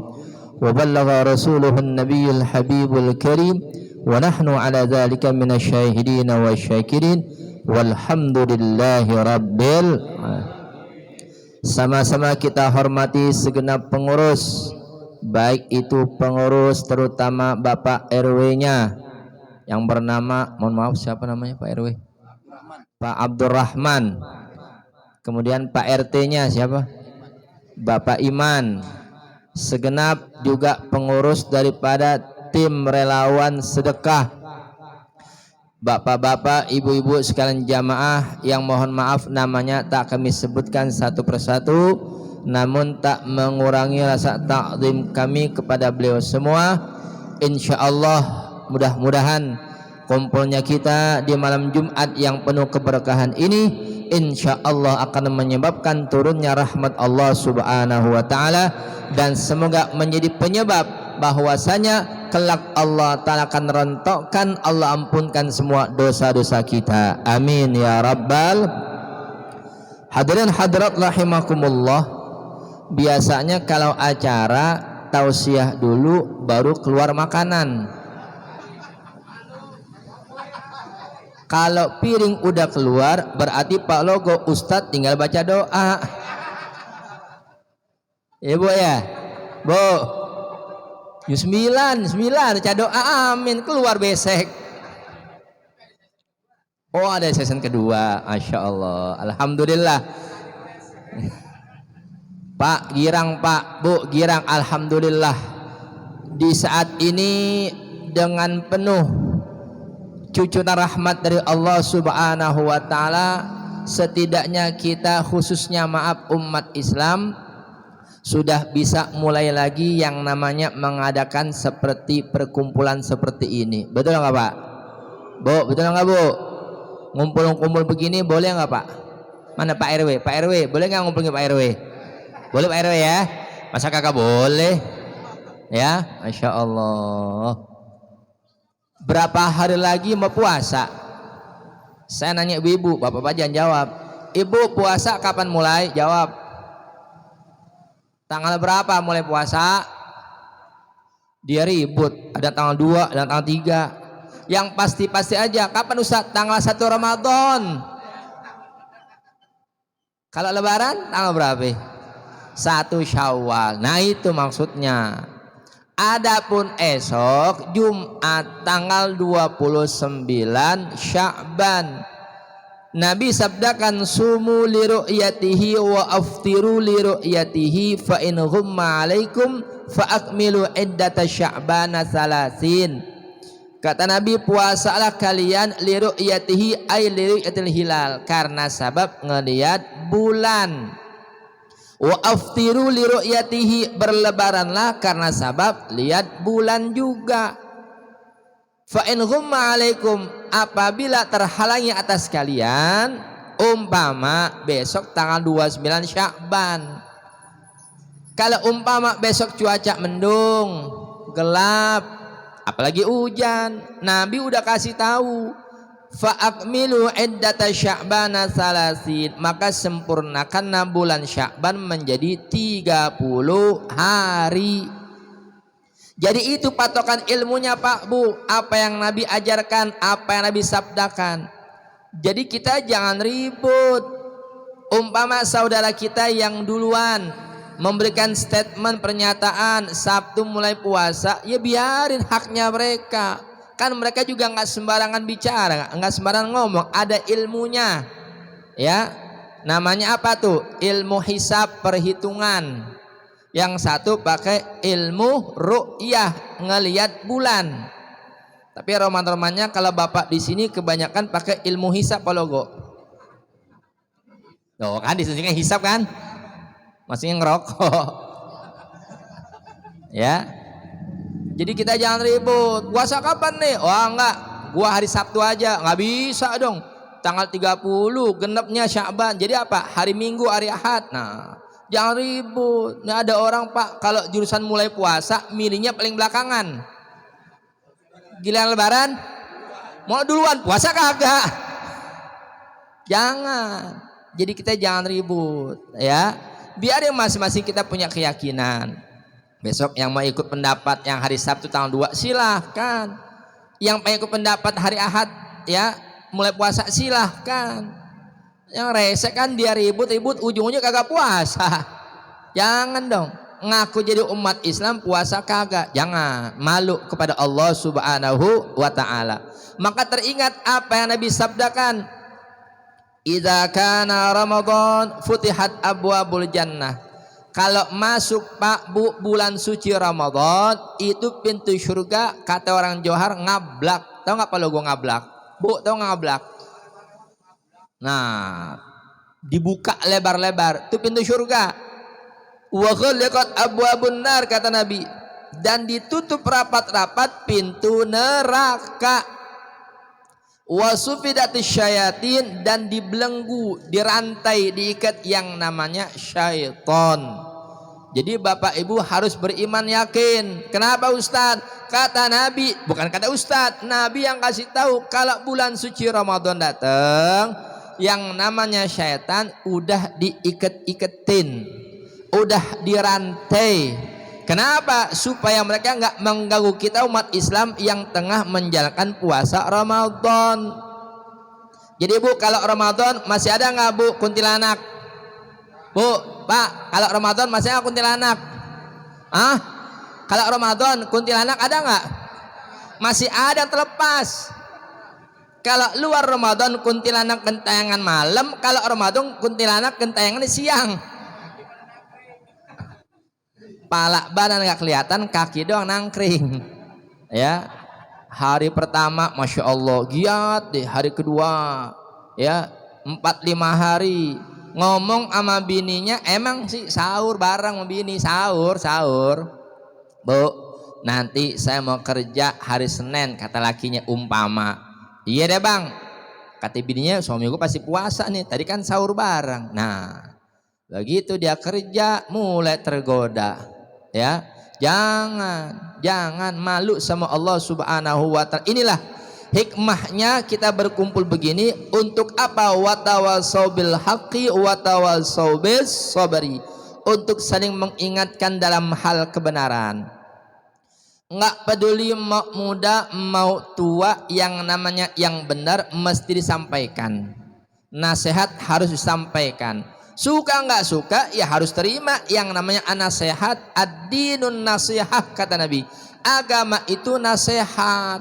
wa ballagha rasuluhu an-nabiyyul habibul karim wa nahnu ala dzalika minasyahidin wasyakirin walhamdulillahi rabbil alamin. Sama-sama kita hormati segenap pengurus, baik itu pengurus terutama Bapak RW-nya yang bernama, mohon maaf siapa namanya Pak RW? Pak Abdurrahman. Kemudian Pak RT-nya siapa? Bapak Iman. Segenap juga pengurus daripada tim relawan sedekah, bapak-bapak, ibu-ibu sekalian jamaah yang mohon maaf namanya tak kami sebutkan satu persatu. namun tak mengurangi rasa takzim kami kepada beliau semua. Insyaallah mudah-mudahan kumpulnya kita di malam Jumat yang penuh keberkahan ini insyaallah akan menyebabkan turunnya rahmat Allah Subhanahu wa taala, dan semoga menjadi penyebab bahwasanya kelak Allah taala akan rontokkan, Allah ampunkan semua dosa-dosa kita. Amin ya rabbal. Hadirin hadirat rahimakumullah, biasanya kalau acara tausiah dulu baru keluar makanan. Kalau piring udah keluar berarti Pak Logo Ustadz tinggal baca doa. Ya Bu ya, Bu. Sembilan baca doa amin, keluar besek. Oh ada season kedua, Masya Allah, Alhamdulillah. Pak girang, Pak Bu girang, Alhamdulillah. Di saat ini dengan penuh cucuran rahmat dari Allah Subhanahu wa taala, setidaknya kita khususnya maaf umat Islam sudah bisa mulai lagi yang namanya mengadakan seperti perkumpulan seperti ini. Betul nggak Pak? Bu, betul nggak Bu? Ngumpul-ngumpul begini boleh nggak Pak? Mana Pak RW? Pak RW boleh nggak ngumpulin Pak RW? Boleh Pak RW ya? Masa kakak boleh? Ya, Masya Allah. Berapa hari lagi mau puasa? Saya nanya ibu-ibu, bapak-bapak jangan jawab. Ibu puasa kapan mulai? Jawab. Tanggal berapa mulai puasa? Dia ribut, ada tanggal 2, ada tanggal 3. Yang pasti-pasti aja, kapan Ustaz? Tanggal 1 Ramadan. Kalau lebaran tanggal berapa? 1 Syawal. Nah itu maksudnya. Adapun esok Jumat tanggal 29 Sya'ban, Nabi sabdakan sumu li ru'yatihi wa aftiru li ru'yatihi fa in ghumma alaikum fa akmilu iddata sya'bana salasin. Kata Nabi, puasalah kalian li ru'yatihi ay li ru'yatil hilal, karena sabab ngelihat bulan. Wa aftiru li ru'yatihi, berlebaranlah karena sabab lihat bulan juga. Fa in ghumma alaikum, apabila terhalangi atas kalian, umpama besok tanggal 29 Sya'ban. Kalau umpama besok cuaca mendung, gelap, apalagi hujan, Nabi udah kasih tahu, fa akmilu iddata sya'bana salasin, maka sempurnakan bulan Sya'ban menjadi 30 hari. Jadi itu patokan ilmunya Pak Bu, apa yang Nabi ajarkan, apa yang Nabi sabdakan. Jadi kita jangan ribut. Umpama saudara kita yang duluan memberikan statement pernyataan Sabtu mulai puasa, ya biarin, haknya mereka. Kan mereka juga nggak sembarangan bicara, nggak sembarangan ngomong, ada ilmunya. Ya, namanya apa tuh? Ilmu hisab, perhitungan. Yang satu pakai ilmu ru'yah, ngelihat bulan. Tapi roman-romannya kalau bapak di sini kebanyakan pakai ilmu hisab Pak Logo. Tuh kan disunjuknya hisab kan? Maksudnya ngerokok. Ya. Jadi kita jangan ribut. Puasa kapan nih? Wah enggak, gua hari Sabtu aja. Nggak bisa dong. Tanggal 30 genepnya Sya'ban. Jadi apa? Hari Minggu, hari Ahad. Nah, jangan ribut. Nah, ada orang Pak kalau jurusan mulai puasa milihnya paling belakangan. Giliran lebaran mau duluan, puasa kagak. Jangan. Jadi kita jangan ribut ya. Biar yang masing-masing kita punya keyakinan. Besok yang mau ikut pendapat yang hari Sabtu tanggal 2 silahkan. Yang mau ikut pendapat hari Ahad ya mulai puasa silahkan. Yang rese kan dia ribut-ribut ujung-ujungnya kagak puasa. Jangan dong ngaku jadi umat Islam puasa kagak. Jangan, malu kepada Allah Subhanahu wa taala. Maka teringat apa yang Nabi sabdakan, idza kana Ramadan futihat abwabul jannah. Kalau masuk Pak Bu bulan suci Ramadan, itu pintu surga kata orang Johar ngablak. Tahu nggak Pak Logo ngablak? Bu, tahu nggak ngablak? Nah, dibuka lebar-lebar itu pintu surga. Wa ghulqat abwabun nar, kata Nabi, dan ditutup rapat-rapat pintu neraka. Wa sufidatis syayatin, dan dibelenggu, dirantai, diikat yang namanya syaitan. Jadi Bapak Ibu harus beriman yakin. Kenapa Ustaz? Kata Nabi, bukan kata Ustaz, Nabi yang kasih tahu kalau bulan suci Ramadan datang, yang namanya syaitan udah diiket-iketin, udah dirantai. Kenapa? Supaya mereka nggak mengganggu kita umat Islam yang tengah menjalankan puasa Ramadan. Jadi Bu, kalau Ramadan masih ada nggak Bu kuntilanak? Bu, Pak, kalau Ramadan masih ada kuntilanak? Kalau Ramadan kuntilanak ada nggak? Masih ada, terlepas. Kalau luar Ramadan kuntilanak gentayangan malam, kalau Ramadan kuntilanak gentayangan siang. Pala badan nggak kelihatan, kaki doang nangkring. Ya, hari pertama masya Allah giat deh, hari kedua ya 4-5 hari ngomong sama bininya, emang sih sahur bareng sama bini, sahur. Bu, nanti saya mau kerja hari Senin, kata lakinya umpama. Iya deh bang, kata bininya, suami gue pasti puasa nih, tadi kan sahur bareng. Nah begitu dia kerja mulai tergoda. Ya, jangan malu sama Allah Subhanahu wa Ta'ala. Inilah hikmahnya kita berkumpul begini. Untuk apa? Watawasau bil haqqi watawasau bis sabri, untuk saling mengingatkan dalam hal kebenaran. Enggak peduli mau muda mau tua, yang namanya yang benar mesti disampaikan. Nasihat harus disampaikan. Suka nggak suka ya harus terima yang namanya nasihat. Ad-dinun nasihah, kata Nabi. Agama itu nasihat.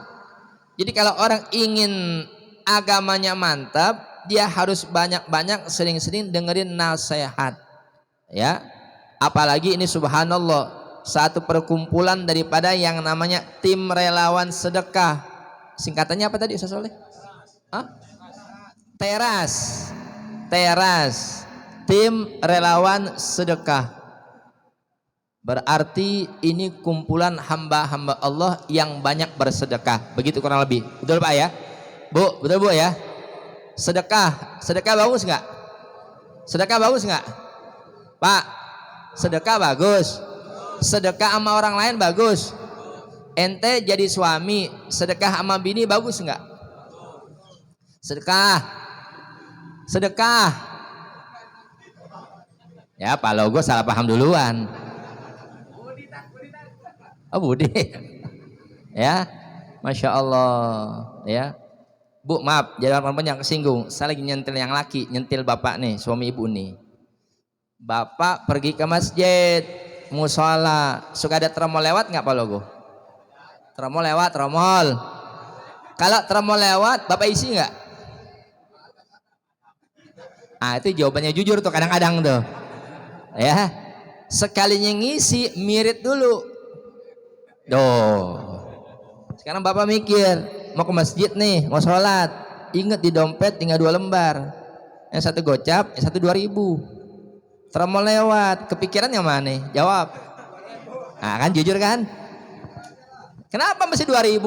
Jadi kalau orang ingin agamanya mantap, dia harus banyak-banyak, sering-sering dengerin nasihat. Ya, apalagi ini subhanallah, satu perkumpulan daripada yang namanya tim relawan sedekah. Singkatannya apa tadi Ustaz Soleh? Teras. Tim relawan sedekah. Berarti ini kumpulan hamba-hamba Allah yang banyak bersedekah. Begitu kurang lebih. Betul Pak ya? Bu, betul Bu ya? Sedekah bagus nggak? Sedekah bagus nggak? Pak, sedekah bagus. Sedekah sama orang lain bagus. Ente jadi suami, sedekah sama bini bagus nggak? Sedekah. Ya Pak Logo salah paham duluan. Oh Budi. Ya, Masya Allah. Ya, Bu maaf, jangan yang kesinggung. Saya lagi nyentil yang laki, nyentil bapak nih, suami ibu nih. Bapak pergi ke masjid, musola, suka ada tromol lewat nggak Pak Logo? Tromol lewat, tromol. Kalau tromol lewat, bapak isi nggak? Itu jawabannya jujur tuh kadang-kadang tuh. Ya, sekalinya ngisi mirit dulu. Sekarang bapak mikir mau ke masjid nih, mau sholat, inget di dompet tinggal 2 lembar, yang satu gocap, yang satu 2.000. Tromol lewat, kepikiran yang mana? Jawab. Nah kan jujur kan? Kenapa mesti 2.000?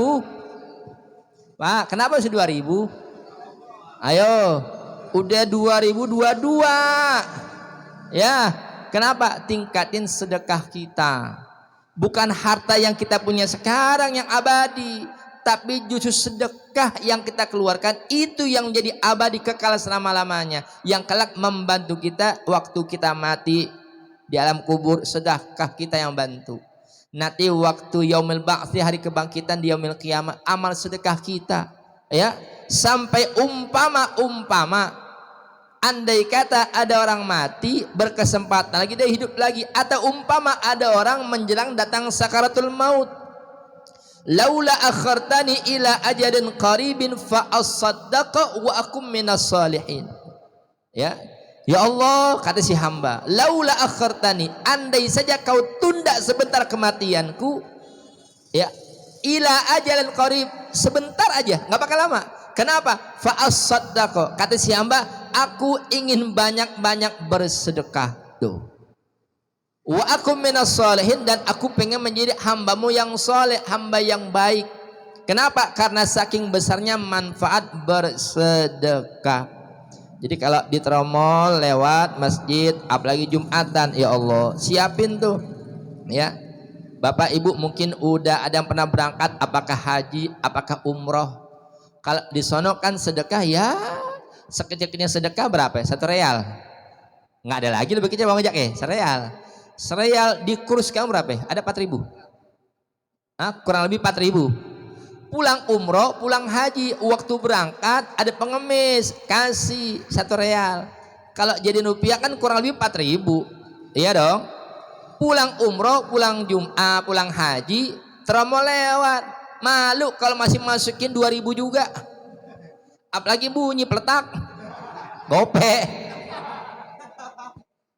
Pak, kenapa mesti 2.000? Ayo, udah 2.022. Ya. Kenapa? Tingkatin sedekah kita. Bukan harta yang kita punya sekarang yang abadi, tapi justru sedekah yang kita keluarkan itu yang jadi abadi kekal selama-lamanya, yang kelak membantu kita waktu kita mati di alam kubur. Sedekah kita yang bantu. Nanti waktu yaumil ba'tsy, hari kebangkitan di yaumil qiyamah, amal sedekah kita ya, sampai umpama andai kata ada orang mati berkesempatan lagi dia hidup lagi, atau umpama ada orang menjelang datang sakaratul maut, laula akhartani ila ajalin qaribin fa asaddaqa wa akum minas salihin. Ya Allah, kata si hamba, laula akhartani, andai saja kau tunda sebentar kematianku, ya, ila ajalin qarib, sebentar aja, nggak bakal lama. Kenapa? Fa asaddaqa, kata si hamba, aku ingin banyak-banyak bersedekah. Tuh. Wa aku minas sholihin, dan aku pengen menjadi hambamu yang soleh, hamba yang baik. Kenapa? Karena saking besarnya manfaat bersedekah. Jadi kalau di Tromol lewat masjid, apalagi Jumatan, ya Allah, siapin tuh, ya. Bapak Ibu mungkin udah ada yang pernah berangkat, apakah haji, apakah umroh. Kalau di sono kan sedekah ya, sekecil-kecilnya sedekah berapa? 1 real. Nggak ada lagi lebih kecil, bang ngejak sereal. Sereal di kurs kamu berapa? Ada 4.000. Kurang lebih 4.000. Pulang umroh, pulang haji, waktu berangkat ada pengemis, kasih 1 real. Kalau jadi rupiah kan kurang lebih 4.000. Iya dong. Pulang umroh, pulang Jum'ah, pulang haji, Tromol lewat. Malu kalau masih masukin 2.000 juga. Apalagi bunyi peletak, gope.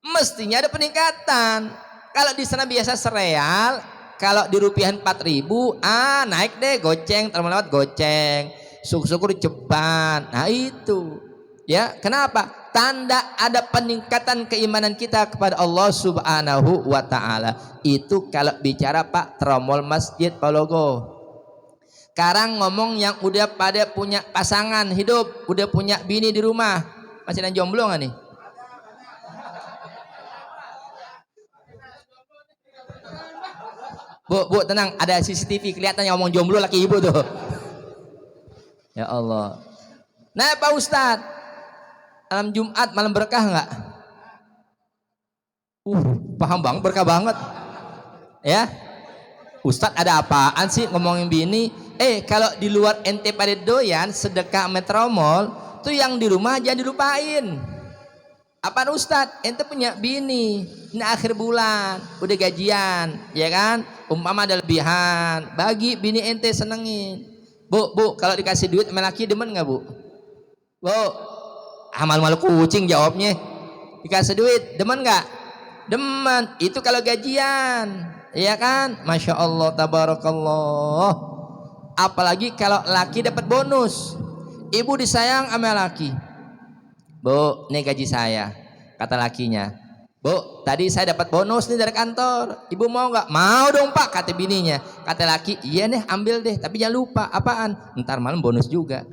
Mestinya ada peningkatan. Kalau di sana biasa sereal, kalau di rupiahan 4.000, naik deh, goceng, Tromol lewat goceng. Syukur-syukur cepat. Nah itu, ya. Kenapa? Tanda ada peningkatan keimanan kita kepada Allah Subhanahu wa Ta'ala. Itu kalau bicara Pak Tromol Masjid Palogo. Sekarang ngomong yang udah pada punya pasangan hidup, udah punya bini di rumah. Masih ada jomblo nggak nih? Bu, tenang, ada CCTV kelihatan yang ngomong jomblo laki ibu tuh. Ya Allah. Nah Pak Ustadz, malam Jumat malam berkah nggak? Paham bang, berkah banget. Ya, Ustadz ada apaan sih ngomongin bini? Kalau di luar ente pada doyan sedekah Tromol, tuh yang di rumah jangan dilupain. Apaan Ustadz? Ente punya bini, ini akhir bulan, udah gajian, ya kan? Umpama ada lebihan, bagi bini ente, senengin. Bu, kalau dikasih duit sama laki demen nggak bu? Bu, malu-malu kucing jawabnya. Dikasih duit demen nggak? Demen. Itu kalau gajian, ya kan? Masya Allah, tabarakallah. Apalagi kalau laki dapat bonus, ibu disayang sama laki. Bu, ini gaji saya, kata lakinya. Bu, tadi saya dapat bonus nih dari kantor, ibu mau nggak? Mau dong Pak, kata bininya. Kata laki, iya nih ambil deh, tapi jangan lupa. Apaan? Ntar malam bonus juga.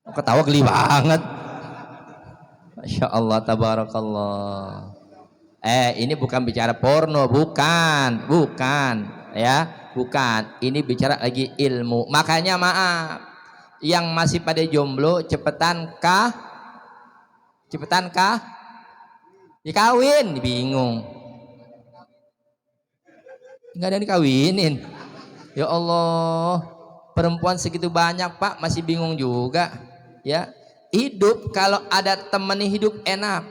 Ketawa geli banget. Masya Allah, tabarakallah. Ini bukan bicara porno, bukan, ya, bukan. Ini bicara lagi ilmu. Makanya maaf, yang masih pada jomblo cepetan kah? Dikawin, bingung. Nggak ada yang dikawinin. Ya Allah, perempuan segitu banyak Pak, masih bingung juga. Ya, hidup kalau ada temennya hidup enak.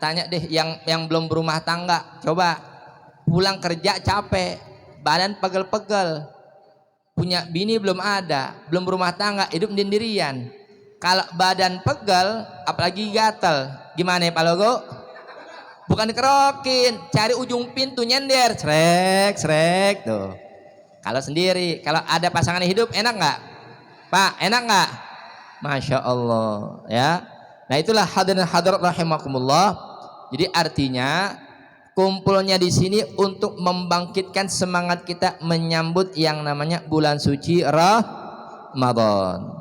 Tanya deh yang belum berumah tangga, coba pulang kerja capek, badan pegel-pegel, punya bini belum ada, belum berumah tangga, hidup sendirian. Kalau badan pegel, apalagi gatel, gimana ya Pak Logo? Bukan dikerokin, cari ujung pintu nyender, srek tuh. Kalau sendiri, kalau ada pasangan hidup enak nggak? Pak, enak nggak? Masya Allah, ya. Nah itulah hadirin hadirat rahimakumullah. Jadi artinya kumpulnya di sini untuk membangkitkan semangat kita menyambut yang namanya bulan suci Ramadan.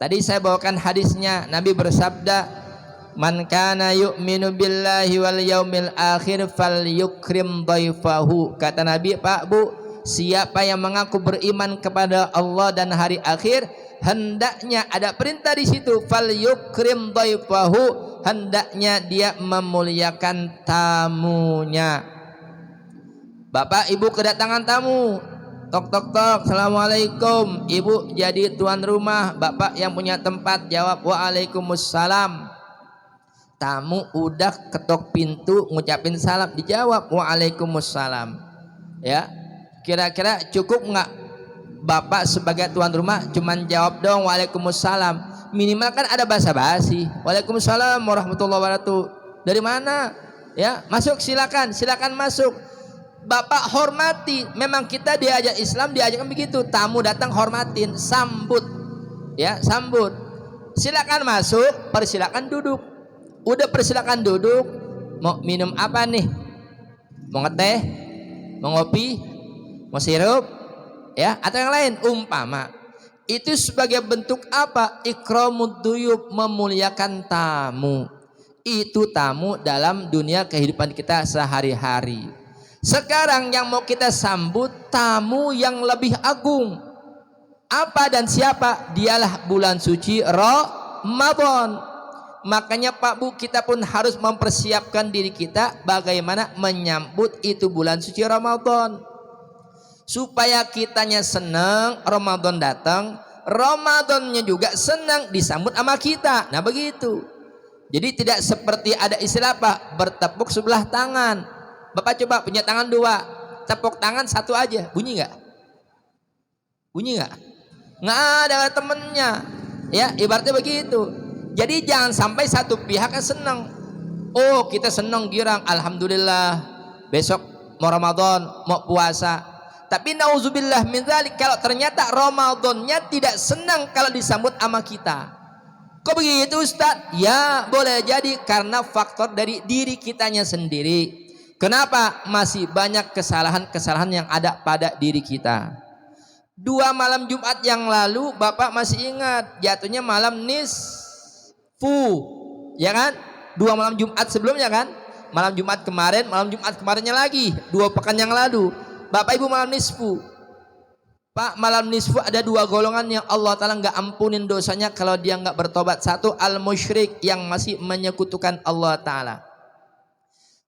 Tadi saya bawakan hadisnya, Nabi bersabda, "Man kana yu'minu billahi wal yaumil akhir falyukrim dhaifahu." Kata Nabi, Pak Bu, siapa yang mengaku beriman kepada Allah dan hari akhir, hendaknya ada perintah di situ, falyukrim dhaifahu, hendaknya dia memuliakan tamunya. Bapak Ibu kedatangan tamu, tok tok tok, assalamualaikum. Ibu jadi tuan rumah, bapak yang punya tempat jawab waalaikumsalam. Tamu udah ketok pintu ngucapin salam, dijawab waalaikumsalam. Ya, kira-kira cukup nggak bapak sebagai tuan rumah cuman jawab dong waalaikumsalam? Minimal kan ada basa-basi, waalaikumsalam warahmatullahi wabarakatuh, dari mana ya, masuk, silakan masuk. Bapak hormati, memang kita diajak Islam diajarkan begitu, tamu datang hormatin, sambut, ya sambut, silakan masuk, persilakan duduk. Udah persilakan duduk, Mau minum apa nih? Mau ngeteh? Mau ngopi? Mau sirup? Ya, atau yang lain umpama. Itu sebagai bentuk apa? Ikramud duyub, memuliakan tamu. Itu tamu dalam dunia kehidupan kita sehari-hari. Sekarang yang mau kita sambut tamu yang lebih agung. Apa dan siapa? Dialah bulan suci Ramadan. Makanya Pak Bu, kita pun harus mempersiapkan diri kita bagaimana menyambut itu bulan suci Ramadan. Supaya kitanya senang Ramadan datang, Ramadannya juga senang disambut sama kita. Nah begitu. Jadi tidak seperti ada istilah apa? Bertepuk sebelah tangan. Bapak coba punya tangan dua, tepuk tangan satu aja, bunyi nggak? Bunyi nggak? Nggak ada temennya. Ya, ibaratnya begitu. Jadi jangan sampai satu pihak senang. Oh, kita senang girang, alhamdulillah. Besok mau Ramadan, mau puasa. Tapi nauzubillah min dzalik, kalau ternyata Ramadannya tidak senang kalau disambut sama kita. Kok begitu Ustaz? Ya, boleh jadi karena faktor dari diri kitanya sendiri. Kenapa? Masih banyak kesalahan-kesalahan yang ada pada diri kita. 2 malam Jumat yang lalu Bapak masih ingat, jatuhnya malam nisfu, ya kan? 2 malam Jumat sebelumnya kan? Malam Jumat kemarin, malam Jumat kemarinnya lagi, 2 pekan yang lalu. Bapak Ibu malam nisfu. Pak, malam nisfu ada 2 golongan yang Allah Ta'ala nggak ampunin dosanya kalau dia nggak bertobat. 1, al-musyrik, yang masih menyekutukan Allah Ta'ala.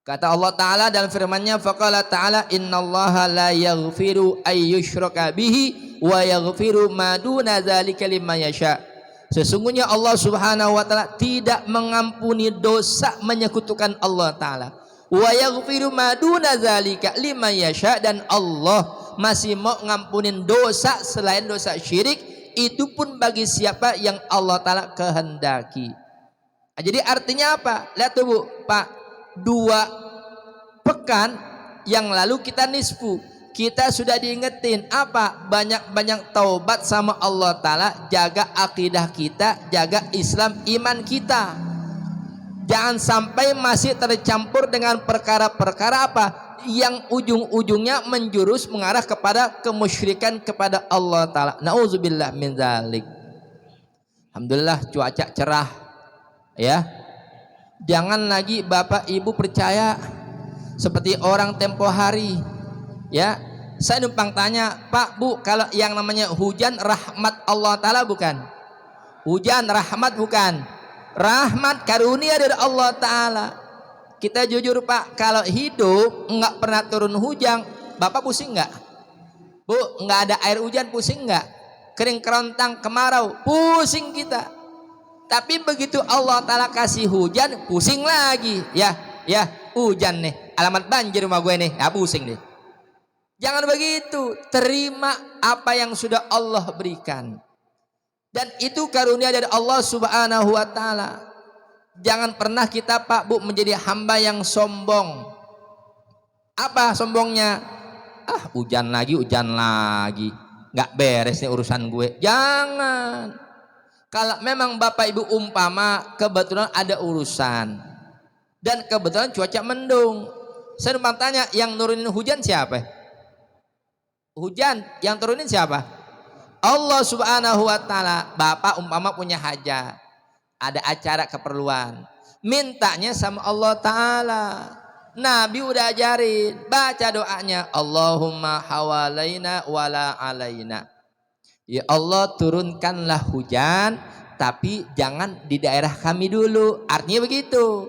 Kata Allah Ta'ala dalam firman-Nya, faqala ta'ala innallaha la yaghfiru ayyushraka bihi wa yaghfiru ma duna dzalika liman yasha. Sesungguhnya Allah Subhanahu wa Ta'ala tidak mengampuni dosa menyekutukan Allah Ta'ala. Wa yaghfiru ma duna dzalika liman yasha, dan Allah masih mau ngampunin dosa selain dosa syirik, itu pun bagi siapa yang Allah Ta'ala kehendaki. Jadi artinya apa? Lihat tuh Bu, Pak, 2 pekan yang lalu kita nisfu, kita sudah diingetin apa? Banyak-banyak taubat sama Allah Ta'ala, jaga akidah kita, jaga Islam iman kita. Jangan sampai masih tercampur dengan perkara-perkara apa? Yang ujung-ujungnya menjurus mengarah kepada kemusyrikan kepada Allah Ta'ala. Nauzubillah min dzalik. Alhamdulillah cuaca cerah, ya. Jangan lagi Bapak Ibu percaya seperti orang tempo hari, ya. Saya numpang tanya, Pak Bu, kalau yang namanya hujan rahmat Allah Ta'ala bukan? Hujan rahmat bukan? Rahmat karunia dari Allah Ta'ala. Kita jujur Pak, kalau hidup nggak pernah turun hujan, Bapak pusing nggak? Bu, nggak ada air hujan, pusing nggak? Kering kerontang, kemarau, pusing kita. Tapi begitu Allah Ta'ala kasih hujan, pusing lagi. Ya, hujan nih, alamat banjir rumah gue nih, ya pusing deh. Jangan begitu, terima apa yang sudah Allah berikan. Dan itu karunia dari Allah Subhanahu wa Ta'ala. Jangan pernah kita Pak Bu menjadi hamba yang sombong. Apa sombongnya? Ah, hujan lagi, nggak beres nih urusan gue. Jangan. Kalau memang Bapak Ibu umpama kebetulan ada urusan dan kebetulan cuaca mendung, saya numpang tanya, yang nurunin hujan siapa? Hujan yang turunin siapa? Allah Subhanahu wa Ta'ala. Bapak umpama punya hajat, ada acara keperluan, mintanya sama Allah Ta'ala. Nabi udah ajarin, baca doanya, Allahumma hawalaina wala alaina. Ya Allah, turunkanlah hujan, tapi jangan di daerah kami dulu. Artinya begitu.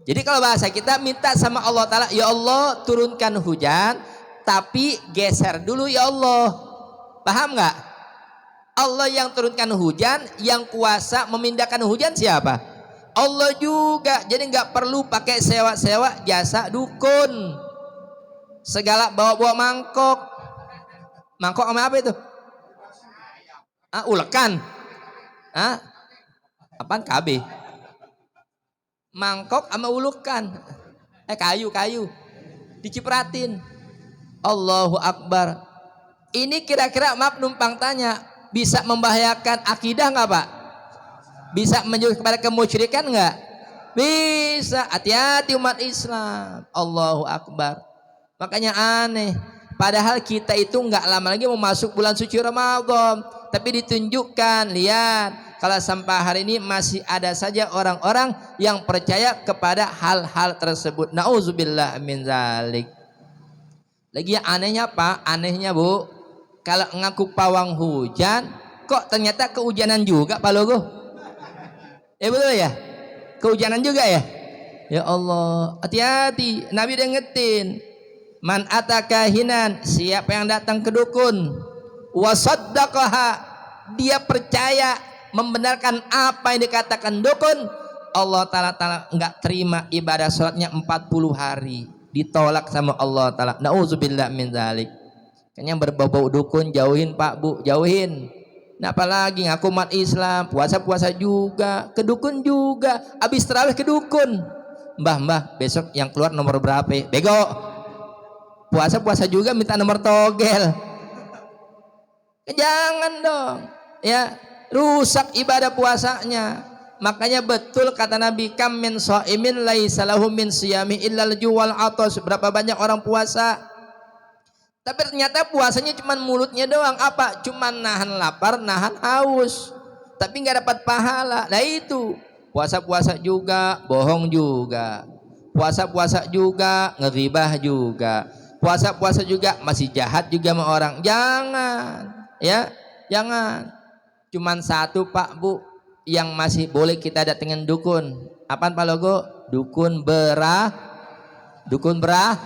Jadi kalau bahasa kita minta sama Allah Ta'ala, ya Allah turunkan hujan, tapi geser dulu ya Allah. Paham nggak? Allah yang turunkan hujan, yang kuasa memindahkan hujan siapa? Allah juga. Jadi nggak perlu pakai sewa-sewa jasa dukun. Segala bawa-bawa mangkok. Mangkok sama apa itu? Ulekan. Apaan? KB. Mangkok sama ulukan. Kayu. Dicipratin. Allahu Akbar. Ini kira-kira maaf numpang tanya, bisa membahayakan akidah nggak Pak? Bisa menjurus kepada kemusyrikan nggak? Bisa. Hati-hati umat Islam. Allahu Akbar. Makanya aneh. Padahal kita itu nggak lama lagi mau masuk bulan suci Ramadan. Tapi ditunjukkan, lihat. Kalau sampai hari ini masih ada saja orang-orang yang percaya kepada hal-hal tersebut. Nauzubillah min zalik. Lagi yang anehnya apa? Anehnya Bu, kalau ngaku pawang hujan, kok ternyata kehujanan juga Pak Logo? Ya betul ya? Kehujanan juga ya? Ya Allah, hati-hati. Nabi udah ngetin. Man atakahinan, siapa yang datang ke dukun, wasaddaqaha, dia percaya membenarkan apa yang dikatakan dukun, Allah Ta'ala enggak terima ibadah salatnya 40 hari, ditolak sama Allah Ta'ala. Nauzubillah min dzalik. Kayaknya berbau-bau dukun jauhin Pak Bu, jauhin. Nah apalagi ngaku umat Islam, puasa-puasa juga, ke dukun juga, habis tarawih ke dukun. Mbah besok yang keluar nomor berapa? Bego. Puasa-puasa juga minta nomor togel. Jangan dong. Ya, rusak ibadah puasanya. Makanya betul kata Nabi, kam min shaimin laisa lahu min siyami illal juwal atas. Berapa banyak orang puasa tapi ternyata puasanya cuma mulutnya doang, apa? Cuma nahan lapar, nahan haus, tapi nggak dapat pahala. Nah itu puasa-puasa juga, bohong juga, puasa-puasa juga, ngeribah juga, puasa-puasa juga masih jahat juga sama orang. Jangan, ya, jangan. Cuman satu Pak Bu yang masih boleh kita datengin dukun. Apaan Pak Logo? Dukun berah, gumrah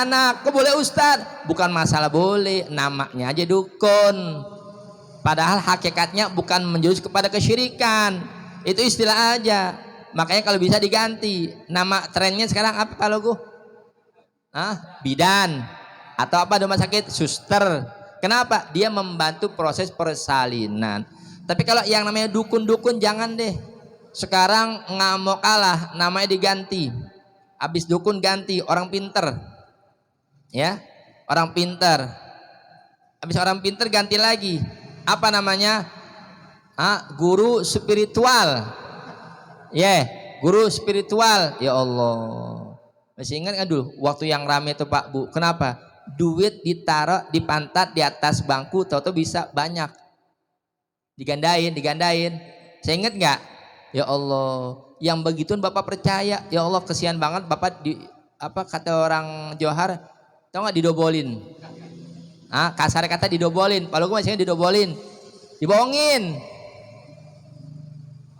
anak. Kok boleh Ustad? Bukan masalah boleh, namanya aja dukun. Padahal hakikatnya bukan menjurus kepada kesyirikan. Itu istilah aja. Makanya kalau bisa diganti. Nama trennya sekarang apa Pak Logo? Bidan. Atau apa rumah sakit? Suster. Kenapa? Dia membantu proses persalinan. Tapi kalau yang namanya dukun-dukun jangan deh. Sekarang nggak mau kalah, namanya diganti. Habis dukun ganti orang pinter, ya, orang pinter. Habis orang pinter ganti lagi, apa namanya? Guru spiritual, ya, guru spiritual. Ya Allah, masih ingat nggak dulu waktu yang rame itu Pak Bu? Kenapa? Duit ditaruh di pantat di atas bangku, tahu-tahu bisa banyak. Digandain. Saya ingat nggak? Ya Allah. Yang begituan Bapak percaya, ya Allah kesian banget Bapak apa kata orang Johar, tau nggak didobolin? Kasar kata didobolin, kalau gue masih didobolin, dibohongin.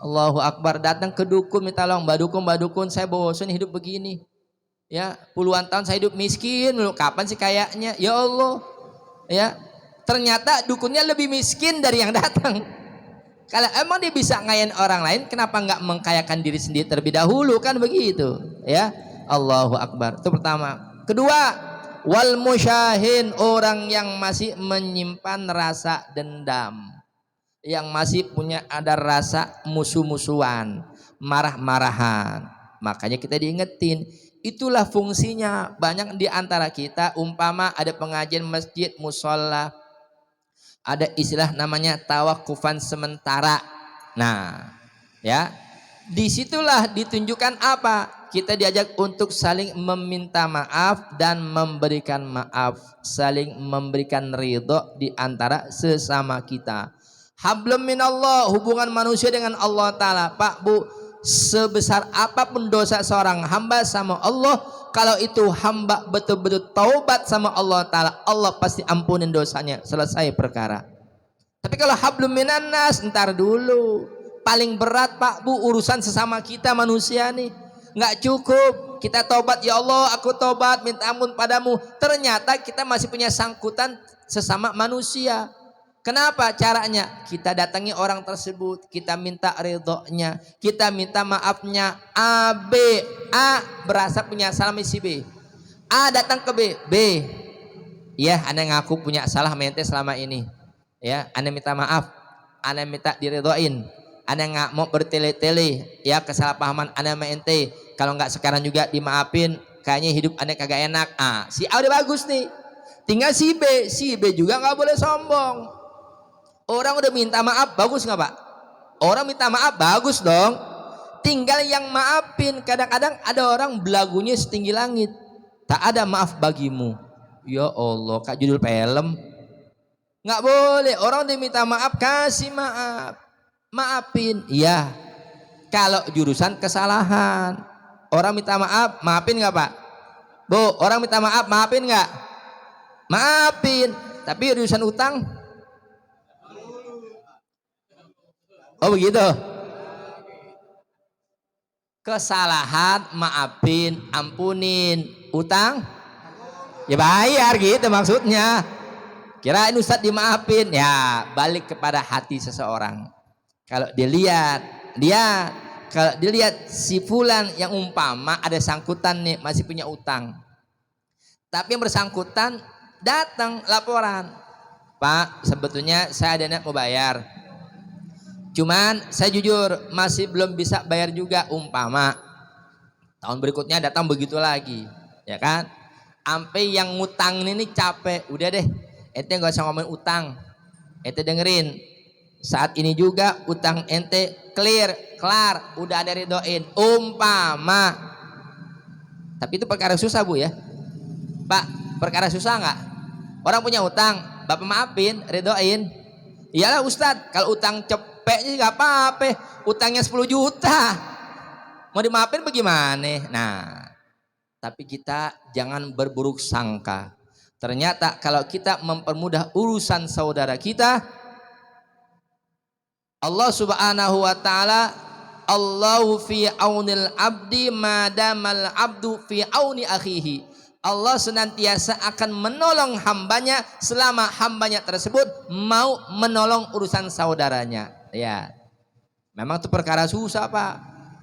Allahu Akbar, datang ke dukun minta tolong, mbak dukun, saya bosan hidup begini. Ya puluhan tahun saya hidup miskin, kapan sih kayaknya? Ya Allah, ya ternyata dukunnya lebih miskin dari yang datang. Kalau emang dia bisa ngayain orang lain, kenapa nggak mengkayakan diri sendiri terlebih dahulu, kan begitu? Ya, Allahu Akbar. Itu pertama. Kedua, wal musyahin, orang yang masih menyimpan rasa dendam, yang masih punya ada rasa musuh-musuhan, marah-marahan. Makanya kita diingetin. Itulah fungsinya. Banyak di antara kita, umpama ada pengajian masjid, musola, ada istilah namanya tawakufan sementara. Nah, ya, disitulah ditunjukkan apa? Kita diajak untuk saling meminta maaf dan memberikan maaf, saling memberikan ridho di antara sesama kita. Hablum minallah, hubungan manusia dengan Allah Ta'ala. Pak Bu, sebesar apapun dosa seorang hamba sama Allah, kalau itu hamba betul-betul taubat sama Allah Ta'ala, Allah pasti ampunin dosanya, selesai perkara. Tapi kalau hablum minannas, ntar dulu. Paling berat Pak Bu, urusan sesama kita manusia nih. Nggak cukup kita taubat, ya Allah aku taubat minta ampun padamu, ternyata kita masih punya sangkutan sesama manusia. Kenapa caranya? Kita datangi orang tersebut, kita minta ridhonya, kita minta maafnya. A berasa punya salah si B. A datang ke B, ya aneh ngaku punya salah mente selama ini, ya aneh minta maaf, aneh minta diridhoin, aneh nggak mau bertele-tele, ya kesalahpahaman aneh sama ente, kalau nggak sekarang juga dimaafin, kayaknya hidup aneh kagak enak. Si A udah bagus nih, tinggal si B juga nggak boleh sombong. Orang udah minta maaf, bagus nggak Pak? Orang minta maaf, bagus dong. tinggal yang maafin. Kadang-kadang ada orang belagunya setinggi langit, tak ada maaf bagimu. Ya Allah, kayak judul film. Nggak boleh, orang diminta maaf kasih maaf, maafin. Ya, kalau jurusan kesalahan, orang minta maaf, maafin nggak Pak? Bu, orang minta maaf, maafin nggak? Maafin. Tapi urusan utang, oh begitu. Kesalahan maafin, ampunin. Utang ya bayar gitu maksudnya. Kirain Ustadz dimaafin, ya balik kepada hati seseorang. Kalau dilihat, kalau dilihat si fulan yang umpama ada sangkutan nih, masih punya utang, tapi yang bersangkutan datang laporan, Pak sebetulnya saya ada niat mau bayar, cuman saya jujur masih belum bisa bayar juga, umpama tahun berikutnya datang begitu lagi, ya kan? Sampai yang ngutang ini capek, udah deh ente gak usah ngomongin utang, ente dengerin, saat ini juga utang ente kelar, udah ada ridoin, umpama. Tapi itu perkara susah Bu ya Pak, perkara susah nggak? Orang punya utang, Bapak maafin, ridoin. Iyalah Ustadz, kalau utang cepet sih nggak apa-apa, utangnya 10 juta mau dimaafin bagaimana? Nah, tapi kita jangan berburuk sangka. Ternyata kalau kita mempermudah urusan saudara kita, Allah Subhanahu wa taala, Allahu fi aunil abdi madamal abdu fi auni akhihi. Allah senantiasa akan menolong hambanya selama hambanya tersebut mau menolong urusan saudaranya. Ya, memang itu perkara susah Pak.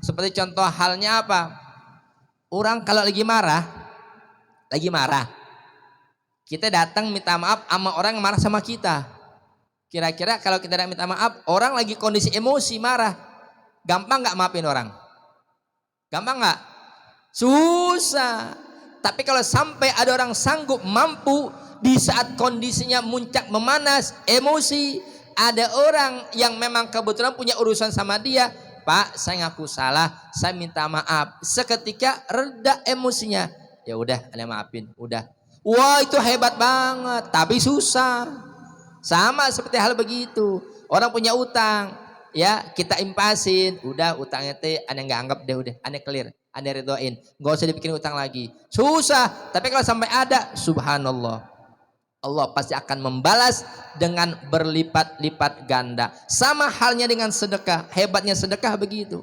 Seperti contoh halnya apa? Orang kalau lagi marah, kita datang minta maaf sama orang yang marah sama kita. Kira-kira kalau kita tidak minta maaf, orang lagi kondisi emosi marah, gampang nggak maafin orang? Gampang nggak? Susah. Tapi kalau sampai ada orang sanggup mampu di saat kondisinya muncak memanas, emosi, ada orang yang memang kebetulan punya urusan sama dia, Pak saya ngaku salah, saya minta maaf, seketika reda emosinya, ya udah Anda maafin, udah. Wah itu hebat banget, tapi susah. Sama seperti hal begitu, orang punya utang, ya kita impasin, udah utangnya teh Anda nggak anggap deh, udah Anda clear, Anda ridoin, nggak usah dibikin utang lagi. Susah, tapi kalau sampai ada, subhanallah, Allah pasti akan membalas dengan berlipat-lipat ganda. Sama halnya dengan sedekah, hebatnya sedekah begitu.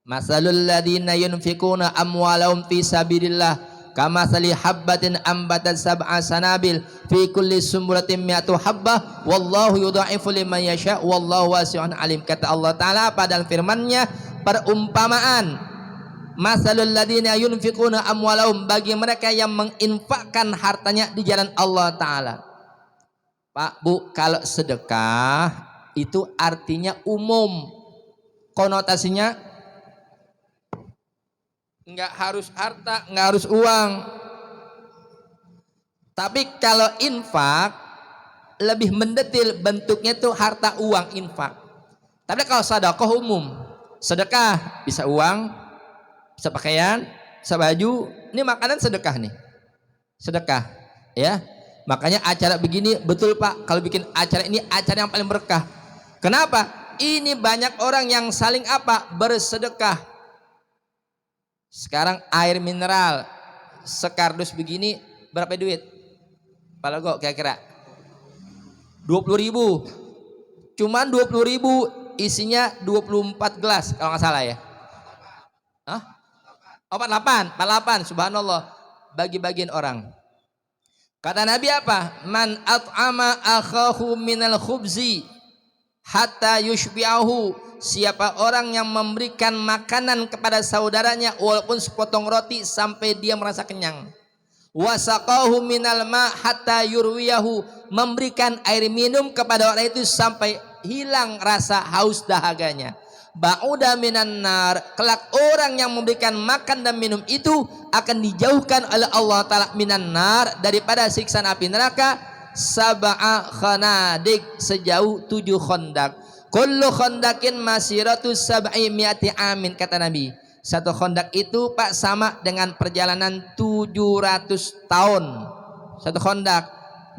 Masalul ladzina yunfikuna amwalahum fi sabilillah kamatsali habbatin ambatat sab'a sanabil fi kulli sumbulatin mi'atu habbah wallahu yudha'ifu liman yasha wallahu wasi'un alim. Kata Allah taala pada firman-Nya, perumpamaan masalul ladzina yunfikuna amwalahum, bagi mereka yang menginfakkan hartanya di jalan Allah taala. Pak Bu, kalau sedekah itu artinya umum, konotasinya nggak harus harta, nggak harus uang. Tapi kalau infak lebih mendetil, bentuknya tuh harta, uang, infak. Tapi kalau sedekah umum, sedekah bisa uang, bisa pakaian, bisa baju. Ini makanan sedekah nih, sedekah ya. Makanya acara begini betul Pak, kalau bikin acara ini acara yang paling berkah. Kenapa? Ini banyak orang yang saling apa? Bersedekah. Sekarang air mineral sekardus begini berapa duit? Pak Logo kira-kira 20.000. Cuman 20.000 isinya 24 gelas kalau nggak salah ya. Hah? 48, subhanallah, bagi-bagian orang. Kata Nabi apa? Man at'ama akhahu minal khubzi hatta yushbi'ahu. Siapa orang yang memberikan makanan kepada saudaranya walaupun sepotong roti sampai dia merasa kenyang. Wasaqahu minal ma hatta yurwiyahu. Memberikan air minum kepada orang itu sampai hilang rasa haus dahaganya. Ba'uda minan nar, kelak orang yang memberikan makan dan minum itu akan dijauhkan oleh Allah Ta'ala minan nar, daripada siksaan api neraka, sab'a khanadik, sejauh 7 khandak. Kullu khandaqin masiratu sab'i mi'ati amin, kata Nabi. Satu khandak itu Pak sama dengan perjalanan 700 tahun. Satu khandak.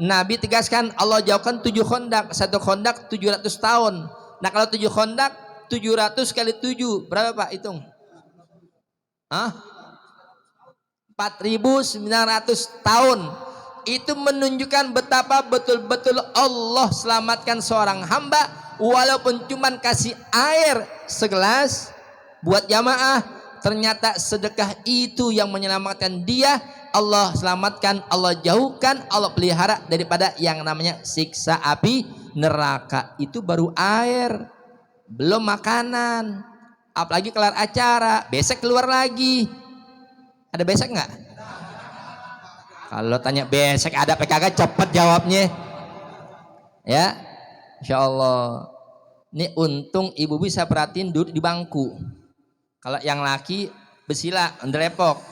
Nabi tegaskan Allah jauhkan 7 khandak. Satu khandak 700 tahun. Nah kalau 7 khandak 700 kali 7 berapa Pak? Hitung. 4.900 tahun. Itu menunjukkan betapa betul-betul Allah selamatkan seorang hamba, walaupun cuman kasih air segelas buat jamaah, ternyata sedekah itu yang menyelamatkan dia. Allah selamatkan, Allah jauhkan, Allah pelihara daripada yang namanya siksa api neraka. Itu baru air, belum makanan. Apalagi kelar acara, besok keluar lagi. Ada besok nggak? Kalau tanya besok ada PKK, cepet jawabnya. Ya, insya Allah. Ini untung ibu bisa perhatiin duduk di bangku. Kalau yang laki besila, nderepok.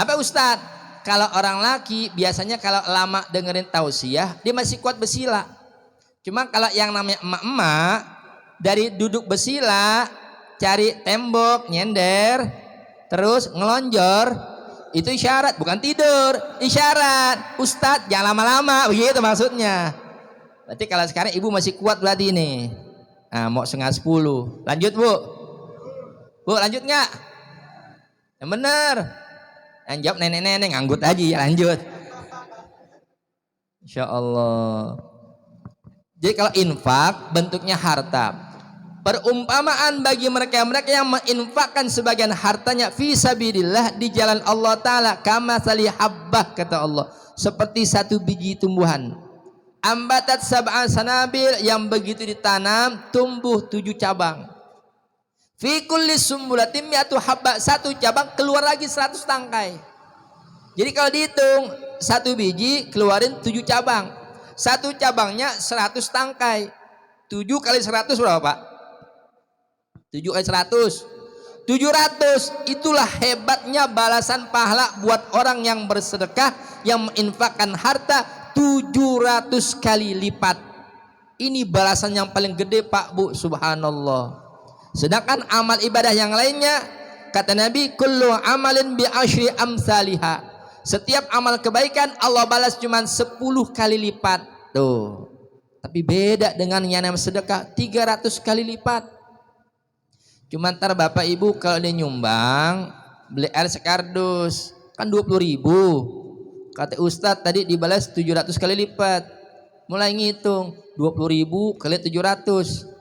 Apa Ustadz? Kalau orang laki biasanya kalau lama dengerin tausiah dia masih kuat besila. Cuma kalau yang namanya emak-emak dari duduk besila cari tembok nyender terus ngelonjor, itu isyarat, bukan tidur, isyarat. Ustadz jangan lama-lama, begitu maksudnya. Berarti kalau sekarang ibu masih kuat berarti ini. Nah, mau 9:30. Lanjut Bu. Bu lanjut nggak? Yang bener. Yang jawab nenek-nenek, nganggut aja ya, lanjut. Insya Allah. Jadi kalau infak bentuknya harta. Perumpamaan bagi mereka-mereka yang menginfakkan sebagian hartanya fi sabilillah di jalan Allah Ta'ala, kama sali habbah, kata Allah, seperti satu biji tumbuhan. Ambatat sab'an sanabil, yang begitu ditanam tumbuh 7 cabang. Fi kulli sumbulatin mi'atu habba, satu cabang keluar lagi 100 tangkai. Jadi kalau dihitung satu biji keluarin 7 cabang. Satu cabangnya 100 tangkai. 7 kali 100 berapa Pak? 7 kali 100 700. Itulah hebatnya balasan pahala buat orang yang bersedekah, yang menginfakkan harta 700 kali lipat. Ini balasan yang paling gede Pak Bu, subhanallah. Sedangkan amal ibadah yang lainnya, kata Nabi, kullu amalin bi asyri amsalihha. Setiap amal kebaikan Allah balas cuma 10 kali lipat. Tuh. Tapi beda dengan yang namanya sedekah 300 kali lipat. Cuma ntar Bapak Ibu kalau dia nyumbang beli air sekardus kan 20.000. Kata Ustadz tadi dibalas 700 kali lipat. Mulai ngitung 20.000 kali 700.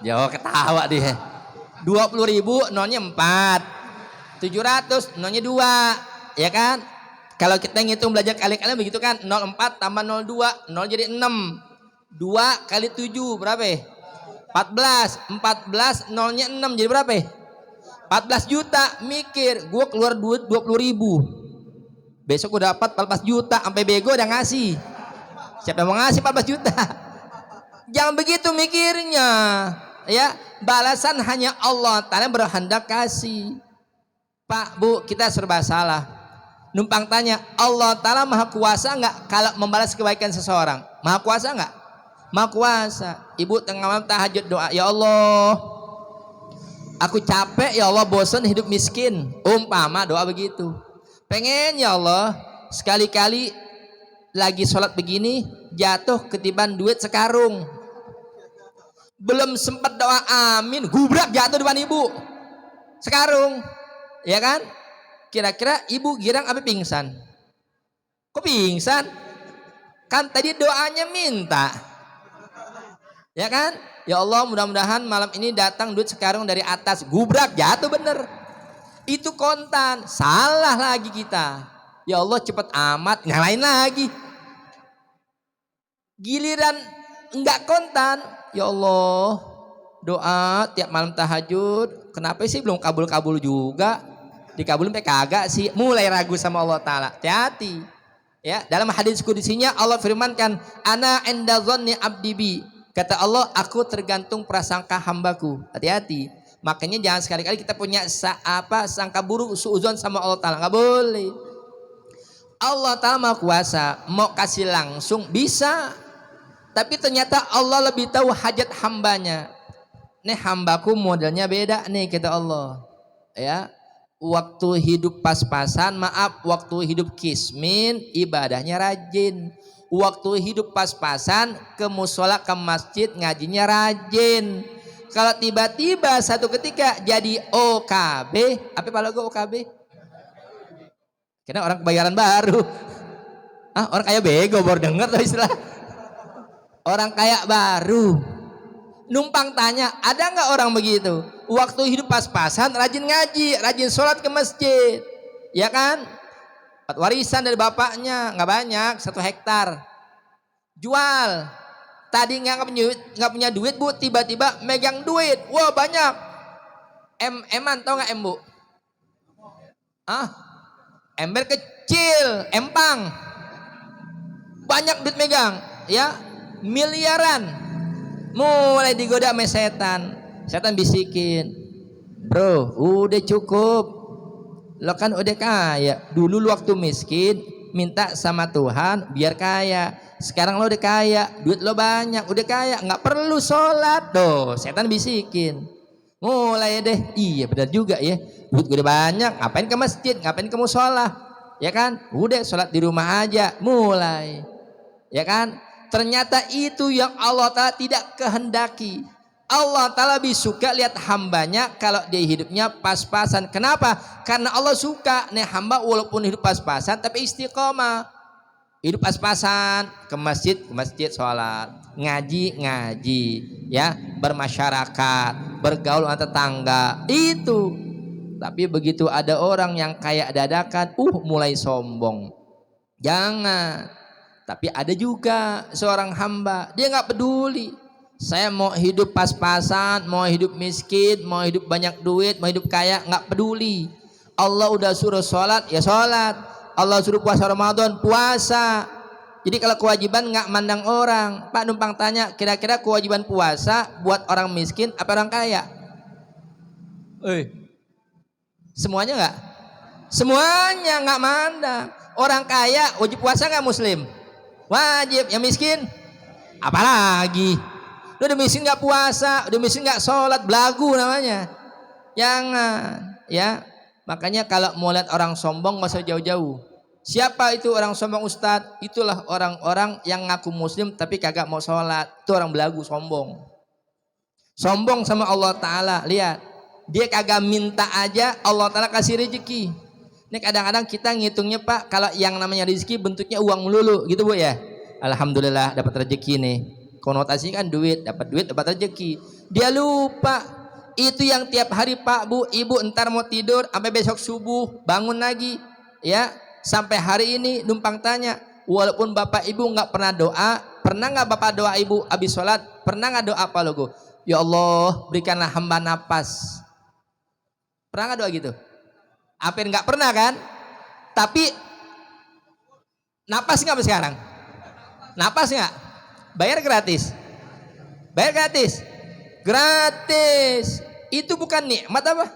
Jauh ketawa dia. 20.000 nolnya 4. 700 nolnya 2. Ya kan? Kalau kita ngitung belajar kali-kali begitu kan. 04 tambah 02. 0 jadi 6. 2 kali 7 berapa ya? 14. 14 nolnya 6 jadi berapa ya? 14 juta. Mikir gue keluar duit 20.000. Besok gue dapat 14 juta. Sampai bego udah ngasih. Siapa yang mau ngasih 14 juta? Jangan begitu mikirnya. Ya, balasan hanya Allah Ta'ala berkehendak kasih. Pak Bu, kita serba salah. Numpang tanya, Allah Ta'ala maha kuasa nggak kalau membalas kebaikan seseorang? Maha kuasa nggak? Maha kuasa. Ibu tengah malam tahajud doa, ya Allah, aku capek ya Allah, bosan hidup miskin. Umpama doa begitu. Pengen ya Allah, sekali-kali lagi sholat begini jatuh ketiban duit sekarung. Belum sempat doa amin, gubrak jatuh depan ibu sekarung, ya kan? Kira-kira ibu girang apa pingsan? Kok pingsan? Kan tadi doanya minta, ya kan? Ya Allah, mudah-mudahan malam ini datang duit sekarung dari atas, gubrak jatuh bener. Itu kontan, salah lagi kita. Ya Allah cepet amat, nyalain lagi. Giliran enggak kontan, ya Allah, doa tiap malam tahajud, kenapa sih belum kabul-kabul juga? Dikabulin sampai kagak sih? Mulai ragu sama Allah Ta'ala. Hati-hati. Ya, dalam hadis kudusinya Allah firmankan, ana inda dhanni abdi bi. Kata Allah, aku tergantung prasangka hambaku. Hati-hati. Makanya jangan sekali-kali kita punya sangka buruk, suudzon sama Allah Ta'ala. Nggak boleh. Allah Ta'ala maha kuasa. Mau kasih langsung bisa. Tapi ternyata Allah lebih tahu hajat hambanya. Nih hambaku modelnya beda nih kata Allah. Ya, waktu hidup pas-pasan, maaf, waktu hidup kismin ibadahnya rajin. Waktu hidup pas-pasan ke musola ke masjid ngajinya rajin. Kalau tiba-tiba satu ketika jadi OKB, apa pak logo OKB? Karena orang kebayaran baru. Orang kaya bego baru denger tuh istilah. Orang kaya baru. Numpang tanya, ada nggak orang begitu? Waktu hidup pas-pasan, rajin ngaji, rajin sholat ke masjid, ya kan? Warisan dari bapaknya nggak banyak, 1 hektar. Jual. Tadi nggak punya duit bu, tiba-tiba megang duit, wah banyak. Eman tau nggak bu? Ember kecil, empang, banyak duit megang, ya miliaran. Mulai digoda sama setan. Setan bisikin, bro udah cukup, lo kan udah kaya. Dulu lu waktu miskin minta sama Tuhan biar kaya. Sekarang lo udah kaya, duit lo banyak, udah kaya, nggak perlu sholat. Tuh setan bisikin. Mulai deh, iya benar juga ya, duit gue udah banyak, ngapain ke masjid, ngapain ke musola, ya kan? Udah sholat di rumah aja. Mulai, ya kan? Ternyata itu yang Allah Ta'ala tidak kehendaki. Allah Ta'ala lebih suka lihat hambanya kalau dia hidupnya pas-pasan. Kenapa? Karena Allah suka nih hamba walaupun hidup pas-pasan tapi istiqomah. Hidup pas-pasan, ke masjid sholat, ngaji, ya, bermasyarakat, bergaul dengan tetangga, itu. Tapi begitu ada orang yang kayak dadakan, mulai sombong. Jangan. Tapi ada juga seorang hamba, dia nggak peduli. Saya mau hidup pas-pasan, mau hidup miskin, mau hidup banyak duit, mau hidup kaya, nggak peduli. Allah udah suruh sholat, ya sholat. Allah suruh puasa Ramadan, puasa. Jadi kalau kewajiban nggak mandang orang. Pak numpang tanya, kira-kira kewajiban puasa buat orang miskin apa orang kaya? Semuanya nggak? Semuanya nggak mandang. Orang kaya wajib puasa nggak muslim? Wajib. Yang miskin apalagi? Lu udah miskin nggak puasa, udah miskin nggak sholat, belagu namanya. Jangan, ya. Makanya kalau mau lihat orang sombong nggak usah jauh-jauh. Siapa itu orang sombong Ustadz? Itulah orang-orang yang ngaku muslim tapi kagak mau sholat. Itu orang belagu, sombong. Sombong sama Allah Ta'ala. Lihat, dia kagak minta aja Allah Ta'ala kasih rezeki. Ini kadang-kadang kita ngitungnya Pak, kalau yang namanya rezeki bentuknya uang melulu gitu Bu ya. Alhamdulillah dapat rezeki nih. Konotasinya kan duit, dapat rezeki. Dia lupa itu yang tiap hari Pak Bu, Ibu entar mau tidur sampai besok subuh bangun lagi, ya. Sampai hari ini numpang tanya, walaupun Bapak Ibu nggak pernah doa, pernah nggak Bapak doa Ibu habis sholat? Pernah nggak doa apa logo? Ya Allah berikanlah hamba napas. Pernah nggak doa gitu? Hampir nggak pernah kan? Tapi napas nggak sekarang? Napas nggak? Bayar gratis? Bayar gratis? Gratis. Itu bukan nikmat apa?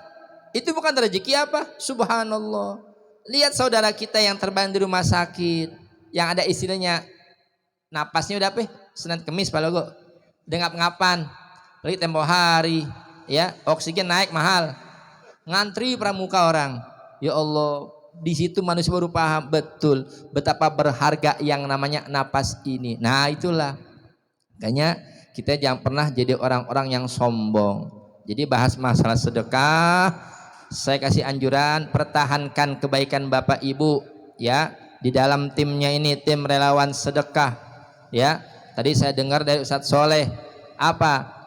Itu bukan rezeki apa? Subhanallah. Lihat saudara kita yang terbaring di rumah sakit, yang ada istilahnya napasnya udah apa? Senin Kemis Pak Logo. Udah ngap-ngapan. Lagi tempo hari, ya, oksigen naik mahal. Ngantri pramuka orang. Ya Allah, di situ manusia baru paham betul betapa berharga yang namanya napas ini. Nah itulah, makanya kita jangan pernah jadi orang-orang yang sombong. Jadi bahas masalah sedekah, saya kasih anjuran pertahankan kebaikan Bapak Ibu ya di dalam timnya ini, tim relawan sedekah ya. Tadi saya dengar dari Ustadz Soleh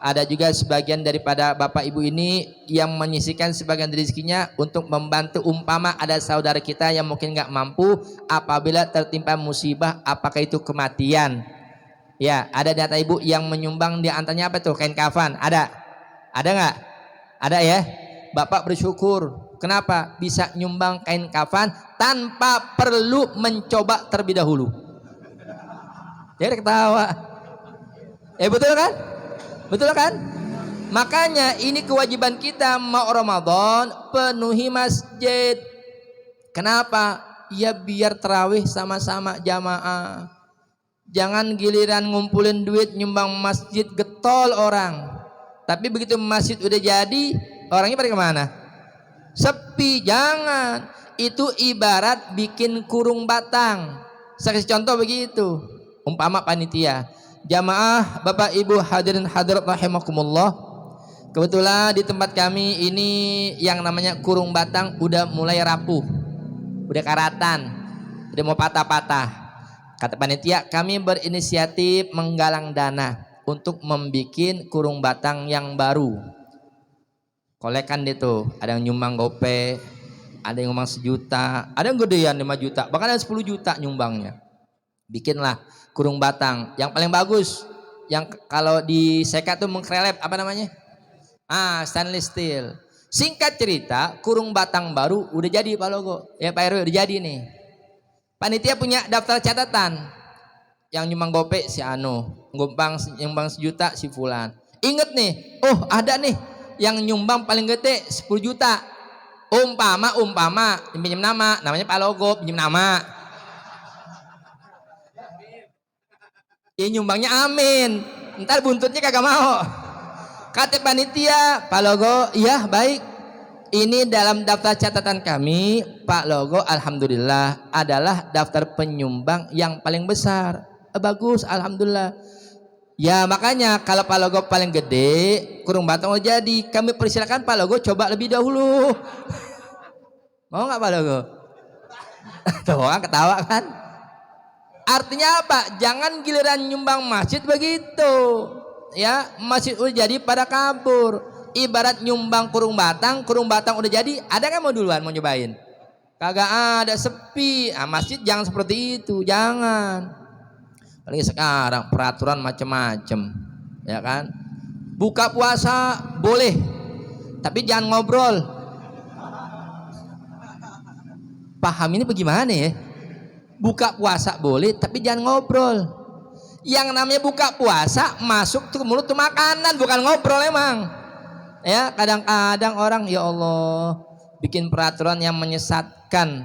ada juga sebagian daripada Bapak Ibu ini yang menyisihkan sebagian rezekinya untuk membantu, umpama ada saudara kita yang mungkin nggak mampu apabila tertimpa musibah, apakah itu kematian ya. Ada data Ibu yang menyumbang, di antaranya apa tuh? Kain kafan. Ada nggak? Ada ya. Bapak bersyukur, kenapa bisa nyumbang kain kafan tanpa perlu mencoba terlebih dahulu. Dia ketawa. Betul kan? Betul kan? Makanya ini kewajiban kita mau Ramadan, penuhi masjid. Kenapa? Ya biar tarawih sama-sama jamaah. Jangan giliran ngumpulin duit nyumbang masjid getol orang. Tapi begitu masjid udah jadi, orangnya pada kemana? Sepi. Jangan. Itu ibarat bikin kurung batang. Saya kasih contoh begitu. Umpama panitia, jamaah Bapak Ibu hadirin hadirat rahimakumullah. Kebetulan di tempat kami ini yang namanya kurung batang udah mulai rapuh, udah karatan, udah mau patah-patah. Kata panitia, kami berinisiatif menggalang dana untuk membuat kurung batang yang baru. Kolekan itu, ada yang nyumbang gope, ada yang nyumbang 1 juta, ada yang gedean 5 juta, bahkan ada 10 juta nyumbangnya. Bikinlah kurung batang yang paling bagus, yang kalau disekat tuh mengkrelep, apa namanya? Stainless steel. Singkat cerita, kurung batang baru udah jadi Pak Logo. Ya Pak RW udah jadi nih. Panitia punya daftar catatan. Yang nyumbang gope si Anu, nyumbang 1 juta si Fulan. Ingat nih, oh ada nih yang nyumbang paling gede 10 juta. Umpama pinjam nama, namanya Pak Logo, pinjam nama. Ya nyumbangnya amin. Ntar buntutnya kagak mau. Kata panitia, Pak Logo, iya baik. Ini dalam daftar catatan kami, Pak Logo alhamdulillah adalah daftar penyumbang yang paling besar. Bagus, alhamdulillah. Ya makanya kalau Pak Logo paling gede, kurung batang udah jadi, kami persilakan Pak Logo coba lebih dahulu. Mau nggak Pak Logo? Tuh ketawa kan? Artinya apa? Jangan giliran nyumbang masjid begitu. Ya, masjid udah jadi pada kabur. Ibarat nyumbang kurung batang udah jadi, ada kan mau duluan mau nyobain? Kagak ada, sepi. Masjid jangan seperti itu, jangan. Apalagi sekarang peraturan macam-macam, ya kan? Buka puasa boleh, tapi jangan ngobrol. Paham ini bagaimana ya? Buka puasa boleh, tapi jangan ngobrol. Yang namanya buka puasa masuk tuh mulut tuh makanan, bukan ngobrol emang. Ya kadang-kadang orang ya Allah bikin peraturan yang menyesatkan,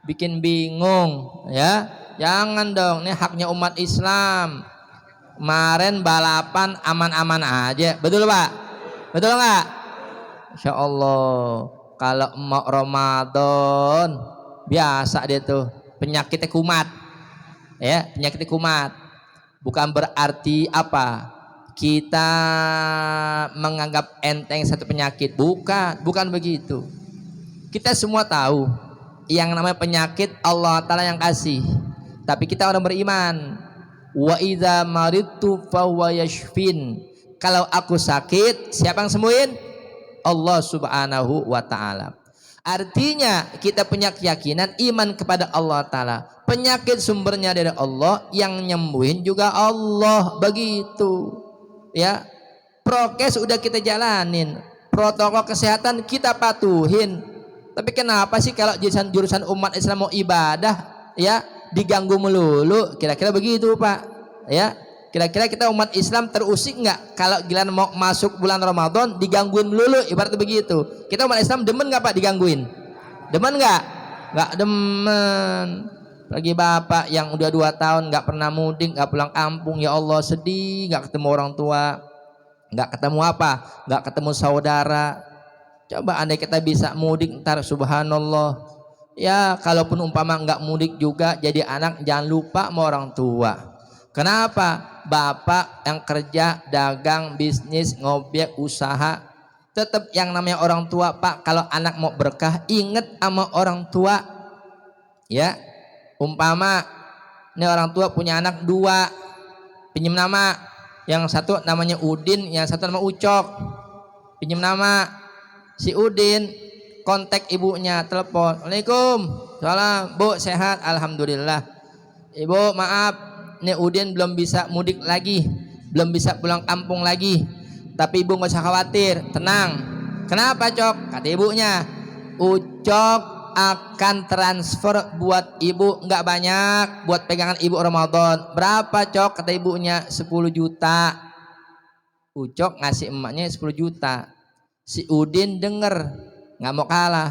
bikin bingung. Ya jangan dong, ini haknya umat Islam. Kemarin balapan aman-aman aja, betul Pak? Betul nggak? Insya Allah kalau mau Ramadan biasa dia tuh penyakitnya kumat. Ya penyakitnya kumat. Bukan berarti apa? Kita menganggap enteng satu penyakit, bukan begitu. Kita semua tahu yang namanya penyakit Allah Ta'ala yang kasih, tapi kita orang beriman. Wa idza maridtu fahuwa yashfin. Kalau aku sakit, siapa yang sembuhin? Allah Subhanahu wa Ta'ala. Artinya kita punya keyakinan iman kepada Allah Ta'ala. Penyakit sumbernya dari Allah, yang nyembuhin juga Allah, begitu. Ya, prokes udah kita jalanin, protokol kesehatan kita patuhin. Tapi kenapa sih kalau jurusan umat Islam mau ibadah, ya diganggu melulu? Kira-kira begitu Pak. Ya, kira-kira kita umat Islam terusik nggak kalau giliran mau masuk bulan Ramadan digangguin melulu? Ibaratnya begitu. Kita umat Islam demen nggak Pak digangguin? Demen nggak? Nggak demen. Lagi bapak yang udah 2 tahun nggak pernah mudik, nggak pulang kampung, ya Allah sedih, nggak ketemu orang tua, nggak ketemu apa, nggak ketemu saudara. Coba andai kita bisa mudik ntar, subhanallah. Ya kalaupun umpama nggak mudik juga, jadi anak jangan lupa sama orang tua. Kenapa? Bapak yang kerja, dagang, bisnis, ngobek, usaha, tetap yang namanya orang tua Pak. Kalau anak mau berkah, inget sama orang tua. Ya, umpama ini orang tua punya anak 2, pinjam nama. Yang satu namanya Udin, yang satu nama Ucok. Pinjam nama si Udin, kontak ibunya, telepon. Waalaikum salam, Bu sehat, alhamdulillah. Ibu maaf, ini Udin belum bisa mudik lagi, belum bisa pulang kampung lagi. Tapi ibu nggak usah khawatir, tenang. Kenapa Cok? Kata ibunya, Ucok akan transfer buat ibu, nggak banyak, buat pegangan ibu Ramadan. Berapa Cok? Kata ibunya 10 juta. Ucok ngasih emaknya 10 juta. Si Udin denger, nggak mau kalah.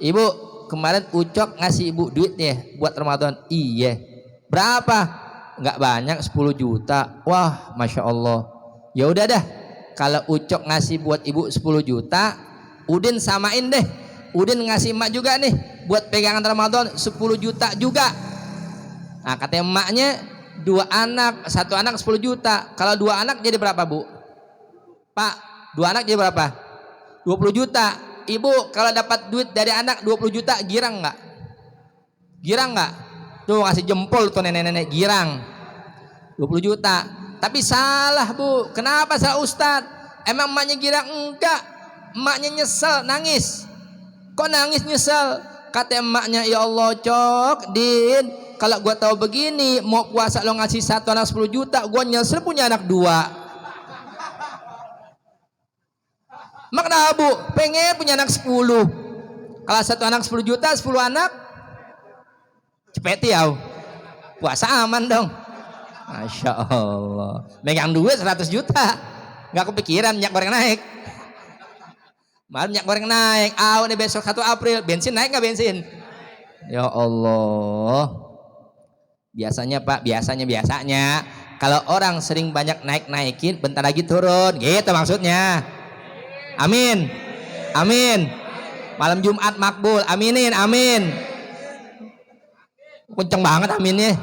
Ibu, kemarin Ucok ngasih ibu duit ya buat Ramadan. Iya. Berapa? nggak banyak 10 juta. Wah, Masya Allah. Ya udah dah, kalau Ucok ngasih buat ibu 10 juta, Udin samain deh. Udin ngasih emak juga nih buat pegangan Ramadan 10 juta juga. Nah, kata emaknya 2 anak, 1 anak 10 juta. Kalau 2 anak jadi berapa, Bu? Pak, 2 anak jadi berapa? 20 juta. Ibu kalau dapat duit dari anak 20 juta girang nggak? Girang nggak? Tuh ngasih jempol tuh nenek-nenek, girang. 20 juta. Tapi salah, Bu. Kenapa salah Ustadz? Emang emaknya girang? Enggak. Emaknya nyesel, nangis. Kok nangis nyesel? Kata emaknya, ya Allah Cok, Din, kalau gua tahu begini, mau puasa lo ngasih 1 anak 10 juta, gua nyesel punya anak 2. Makna Bu, pengen punya anak 10. Kalau 1 anak 10 juta, 10 anak cepet ya, puasa aman dong. Masya Allah, megang duit 100 juta, nggak kepikiran minyak goreng naik. Malam minyak goreng naik, nih besok 1 April, bensin naik nggak bensin? Ya Allah, biasanya Pak, biasanya kalau orang sering banyak naik-naikin, bentar lagi turun, gitu maksudnya. Amin, amin. Malam Jumat makbul, aminin, amin. Kenceng banget aminnya.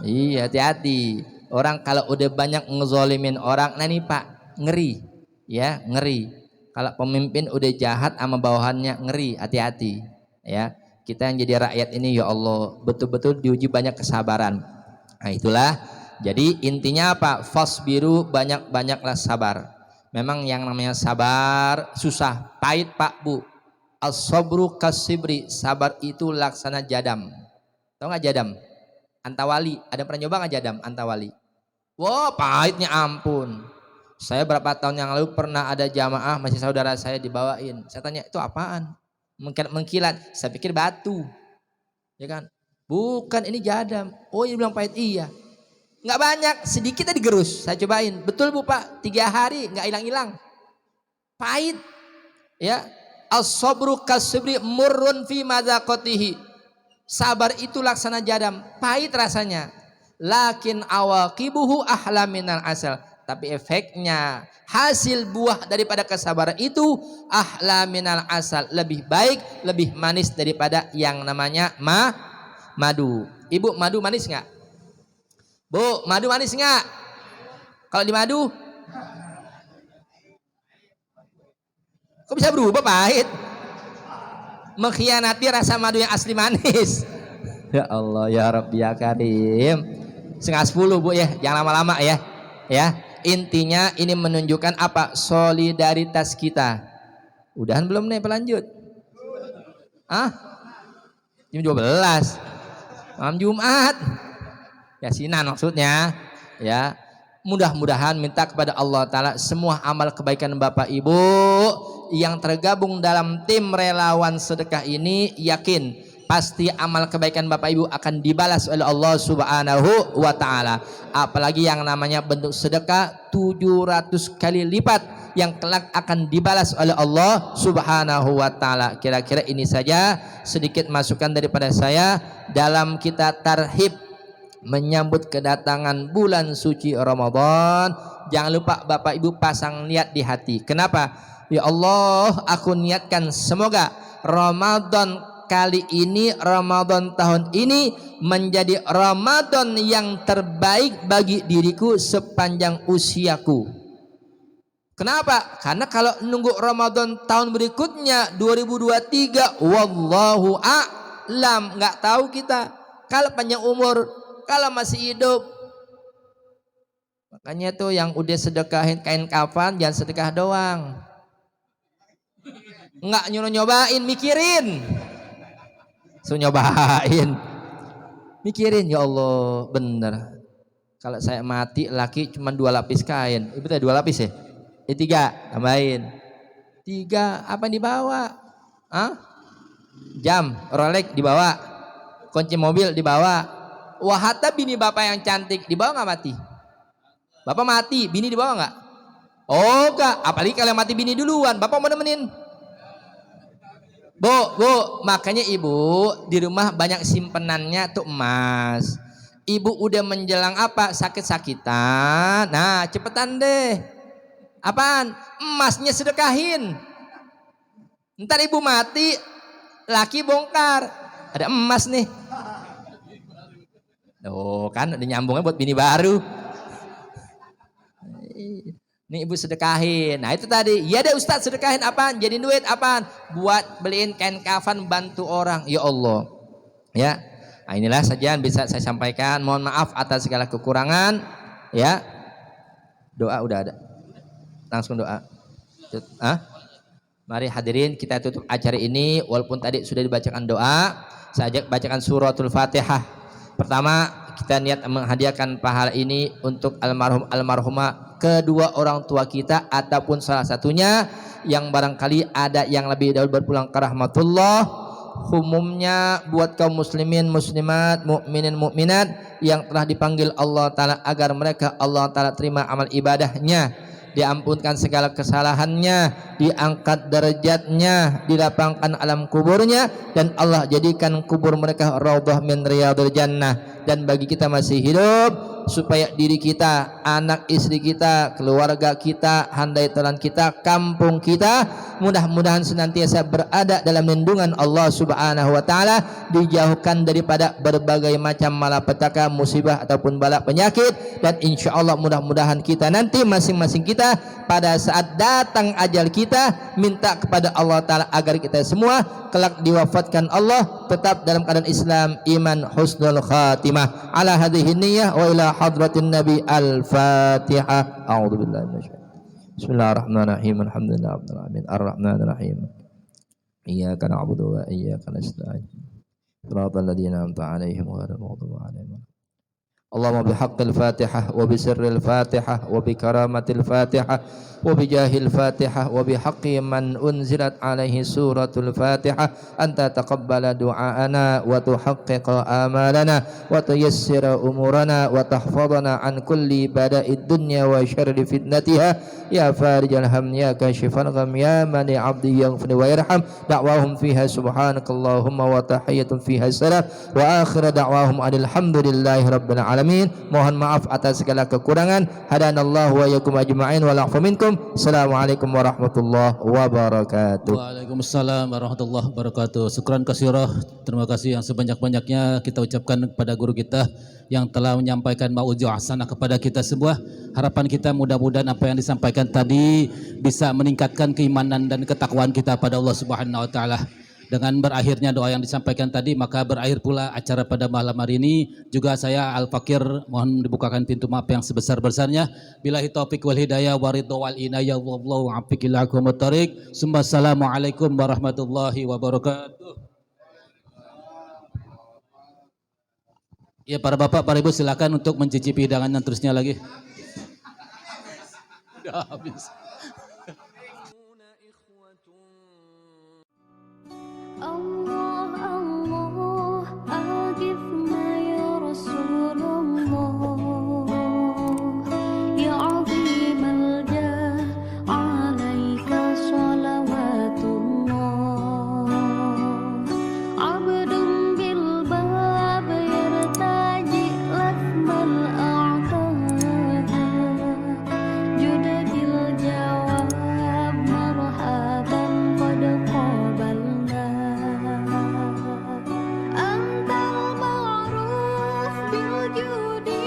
Iya, hati-hati. Orang kalau udah banyak ngezolimin orang, nah nih Pak, ngeri. Ya, ngeri. Kalau pemimpin udah jahat sama bawahannya, ngeri, hati-hati. Ya, kita yang jadi rakyat ini, ya Allah, betul-betul diuji banyak kesabaran. Nah, itulah. Jadi intinya apa? Fasbiru, banyak-banyaklah sabar. Memang yang namanya sabar susah, pahit Pak, Bu. As-sabru kasibri, sabar itu laksana jadam. Tahu nggak jadam? Antawali, ada pernah nyoba nggak jadam antawali? Wah, pahitnya ampun. Saya berapa tahun yang lalu pernah ada jamaah, masih saudara saya dibawain. Saya tanya, itu apaan? Mengkilat. Saya pikir batu, ya kan? Bukan, ini jadam. Oh, dia bilang pahit, iya. Nggak banyak, sedikit tadi gerus. Saya cobain, betul Bu Pak, 3 hari nggak hilang-hilang. Pahit, ya. As-sabru kasibri murrun fi madzaqatihi. Sabar itu laksana jadam, pahit rasanya. Lakin awaqibuhu ahla minal asal. Tapi efeknya, hasil buah daripada kesabaran itu ahla minal asal, lebih baik, lebih manis daripada yang namanya madu. Ibu, madu manis nggak? Bu, madu manis nggak? Kalau di madu, kok bisa berubah pahit? Mengkhianati rasa madu yang asli manis. Ya Allah, ya Rabbi ya Karim. 9:30 Bu ya, jangan lama-lama ya. Ya, intinya ini menunjukkan apa? Solidaritas kita. Udahan belum nih, pelanjut? Jam 12. Malam Jumat. Yasinan maksudnya, ya. Mudah-mudahan minta kepada Allah Ta'ala semua amal kebaikan Bapak Ibu yang tergabung dalam tim relawan sedekah ini, yakin pasti amal kebaikan Bapak Ibu akan dibalas oleh Allah Subhanahu wa Ta'ala. Apalagi yang namanya bentuk sedekah 700 kali lipat yang kelak akan dibalas oleh Allah Subhanahu wa Ta'ala. Kira-kira ini saja sedikit masukan daripada saya dalam kita tarhib menyambut kedatangan bulan suci Ramadan. Jangan lupa Bapak Ibu pasang niat di hati. Kenapa? Ya Allah, aku niatkan semoga Ramadan kali ini, Ramadan tahun ini menjadi Ramadan yang terbaik bagi diriku sepanjang usiaku. Kenapa? Karena kalau nunggu Ramadan tahun berikutnya 2023, wallahu a'lam, nggak tahu kita kalau panjang umur, kalau masih hidup. Makanya tuh yang udah sedekahin kain kafan jangan sedekah doang, nggak nyuruh nyobain, mikirin. So nyobain, mikirin, ya Allah, bener. Kalau saya mati laki cuma 2 lapis kain, ibu tadi 2 lapis ya? 3, tambahin 3. Apa yang dibawa? Jam Rolex dibawa, kunci mobil dibawa. Wah, hatta bini bapak yang cantik dibawa nggak mati? Bapak mati, bini dibawa nggak? Oh enggak, apalagi kalau mati bini duluan, bapak mau nemenin. Bu, makanya ibu di rumah banyak simpenannya tuh emas. Ibu udah menjelang apa? Sakit-sakitan. Nah, cepetan deh. Apaan? Emasnya sedekahin. Ntar ibu mati, laki bongkar. Ada emas nih. Oh kan udah nyambungnya buat bini baru. Nih ibu sedekahin. Nah itu tadi. Ya deh Ustadz, sedekahin apaan? Jadi duit apaan? Buat beliin kain kafan, bantu orang. Ya Allah. Ya. Nah inilah saja yang bisa saya sampaikan. Mohon maaf atas segala kekurangan. Ya. Doa udah ada. Langsung doa. Mari hadirin kita tutup acara ini. Walaupun tadi sudah dibacakan doa, saya ajak bacakan suratul Fatihah. Pertama kita niat menghadiahkan pahala ini untuk almarhum almarhumah kedua orang tua kita ataupun salah satunya yang barangkali ada yang lebih dahulu berpulang ke rahmatullah. Umumnya buat kaum muslimin muslimat, mukminin mukminat yang telah dipanggil Allah Ta'ala agar mereka Allah Ta'ala terima amal ibadahnya, diampunkan segala kesalahannya, diangkat derajatnya, dilapangkan alam kuburnya, dan Allah jadikan kubur mereka raudhah min riyadil jannah. Dan bagi kita masih hidup, supaya diri kita, anak istri kita, keluarga kita, handai talan kita, kampung kita mudah-mudahan senantiasa berada dalam lindungan Allah Subhanahu wa taala, dijauhkan daripada berbagai macam malapetaka, musibah ataupun bala penyakit. Dan insya Allah mudah-mudahan kita nanti masing-masing kita pada saat datang ajal kita minta kepada Allah Ta'ala agar kita semua kelak diwafatkan Allah tetap dalam keadaan Islam, iman, husnul khatimah. Ala hadhihi niyyah wa ila hadratin nabi. Al-Fatihah. A'udzu billahi minasyaitonir rajim. Bismillahirrahmanirrahim. Alhamdulillahi rabbil alamin. Arrahmanir rahim. Iyyaka na'budu wa iyyaka nasta'in. Shiratal ladzina an'amta 'alaihim ghairil maghdubi 'alaihim. اللهم بحق الفاتحة وبسر الفاتحة وبكرامة الفاتحة وبجاه الفاتحة وبحق من أنزلت عليه سورة الفاتحة أنت تقبل دعاءنا وتحقق آمالنا وتيسر أمورنا وتحفظنا عن كل بلاء الدنيا وشر فتنتها يا فارج الهم يا كاشف الغم يا من عبدي يغفر ويرحم. دعواهم فيها سبحانك اللهم وتحية فيها السلام وآخر دعواهم أن الحمد لله رب العالمين. Mohon maaf atas segala kekurangan. Hadanallahu wa yakum ajma'in wa la'fu minkum. Assalamualaikum warahmatullahi wabarakatuh. Waalaikumsalam warahmatullahi wabarakatuh. Syukran katsirah. Terima kasih yang sebanyak-banyaknya kita ucapkan kepada guru kita yang telah menyampaikan mau'izah hasanah kepada kita semua. Harapan kita mudah-mudahan apa yang disampaikan tadi bisa meningkatkan keimanan dan ketakwaan kita pada Allah Subhanahu wa taala. Dengan berakhirnya doa yang disampaikan tadi, maka berakhir pula acara pada malam hari ini. Juga saya Al-Fakir mohon dibukakan pintu maaf yang sebesar-besarnya. Billahi taufiq wal hidayah wa ridha wal inayah wallahu a'fiq ilakum at-tariq. Assalamualaikum warahmatullahi wabarakatuh. Ya para bapak, para ibu silakan untuk mencicipi hidangan yang terusnya lagi. Sudah habis. Allah Allah aghithna ya Rasulullah ya azimal jah alaika salawatullah abdun bil bab yartaji lakmal a'tada judabil jawab marhaban qad qabalna antal ma'ruf bil judi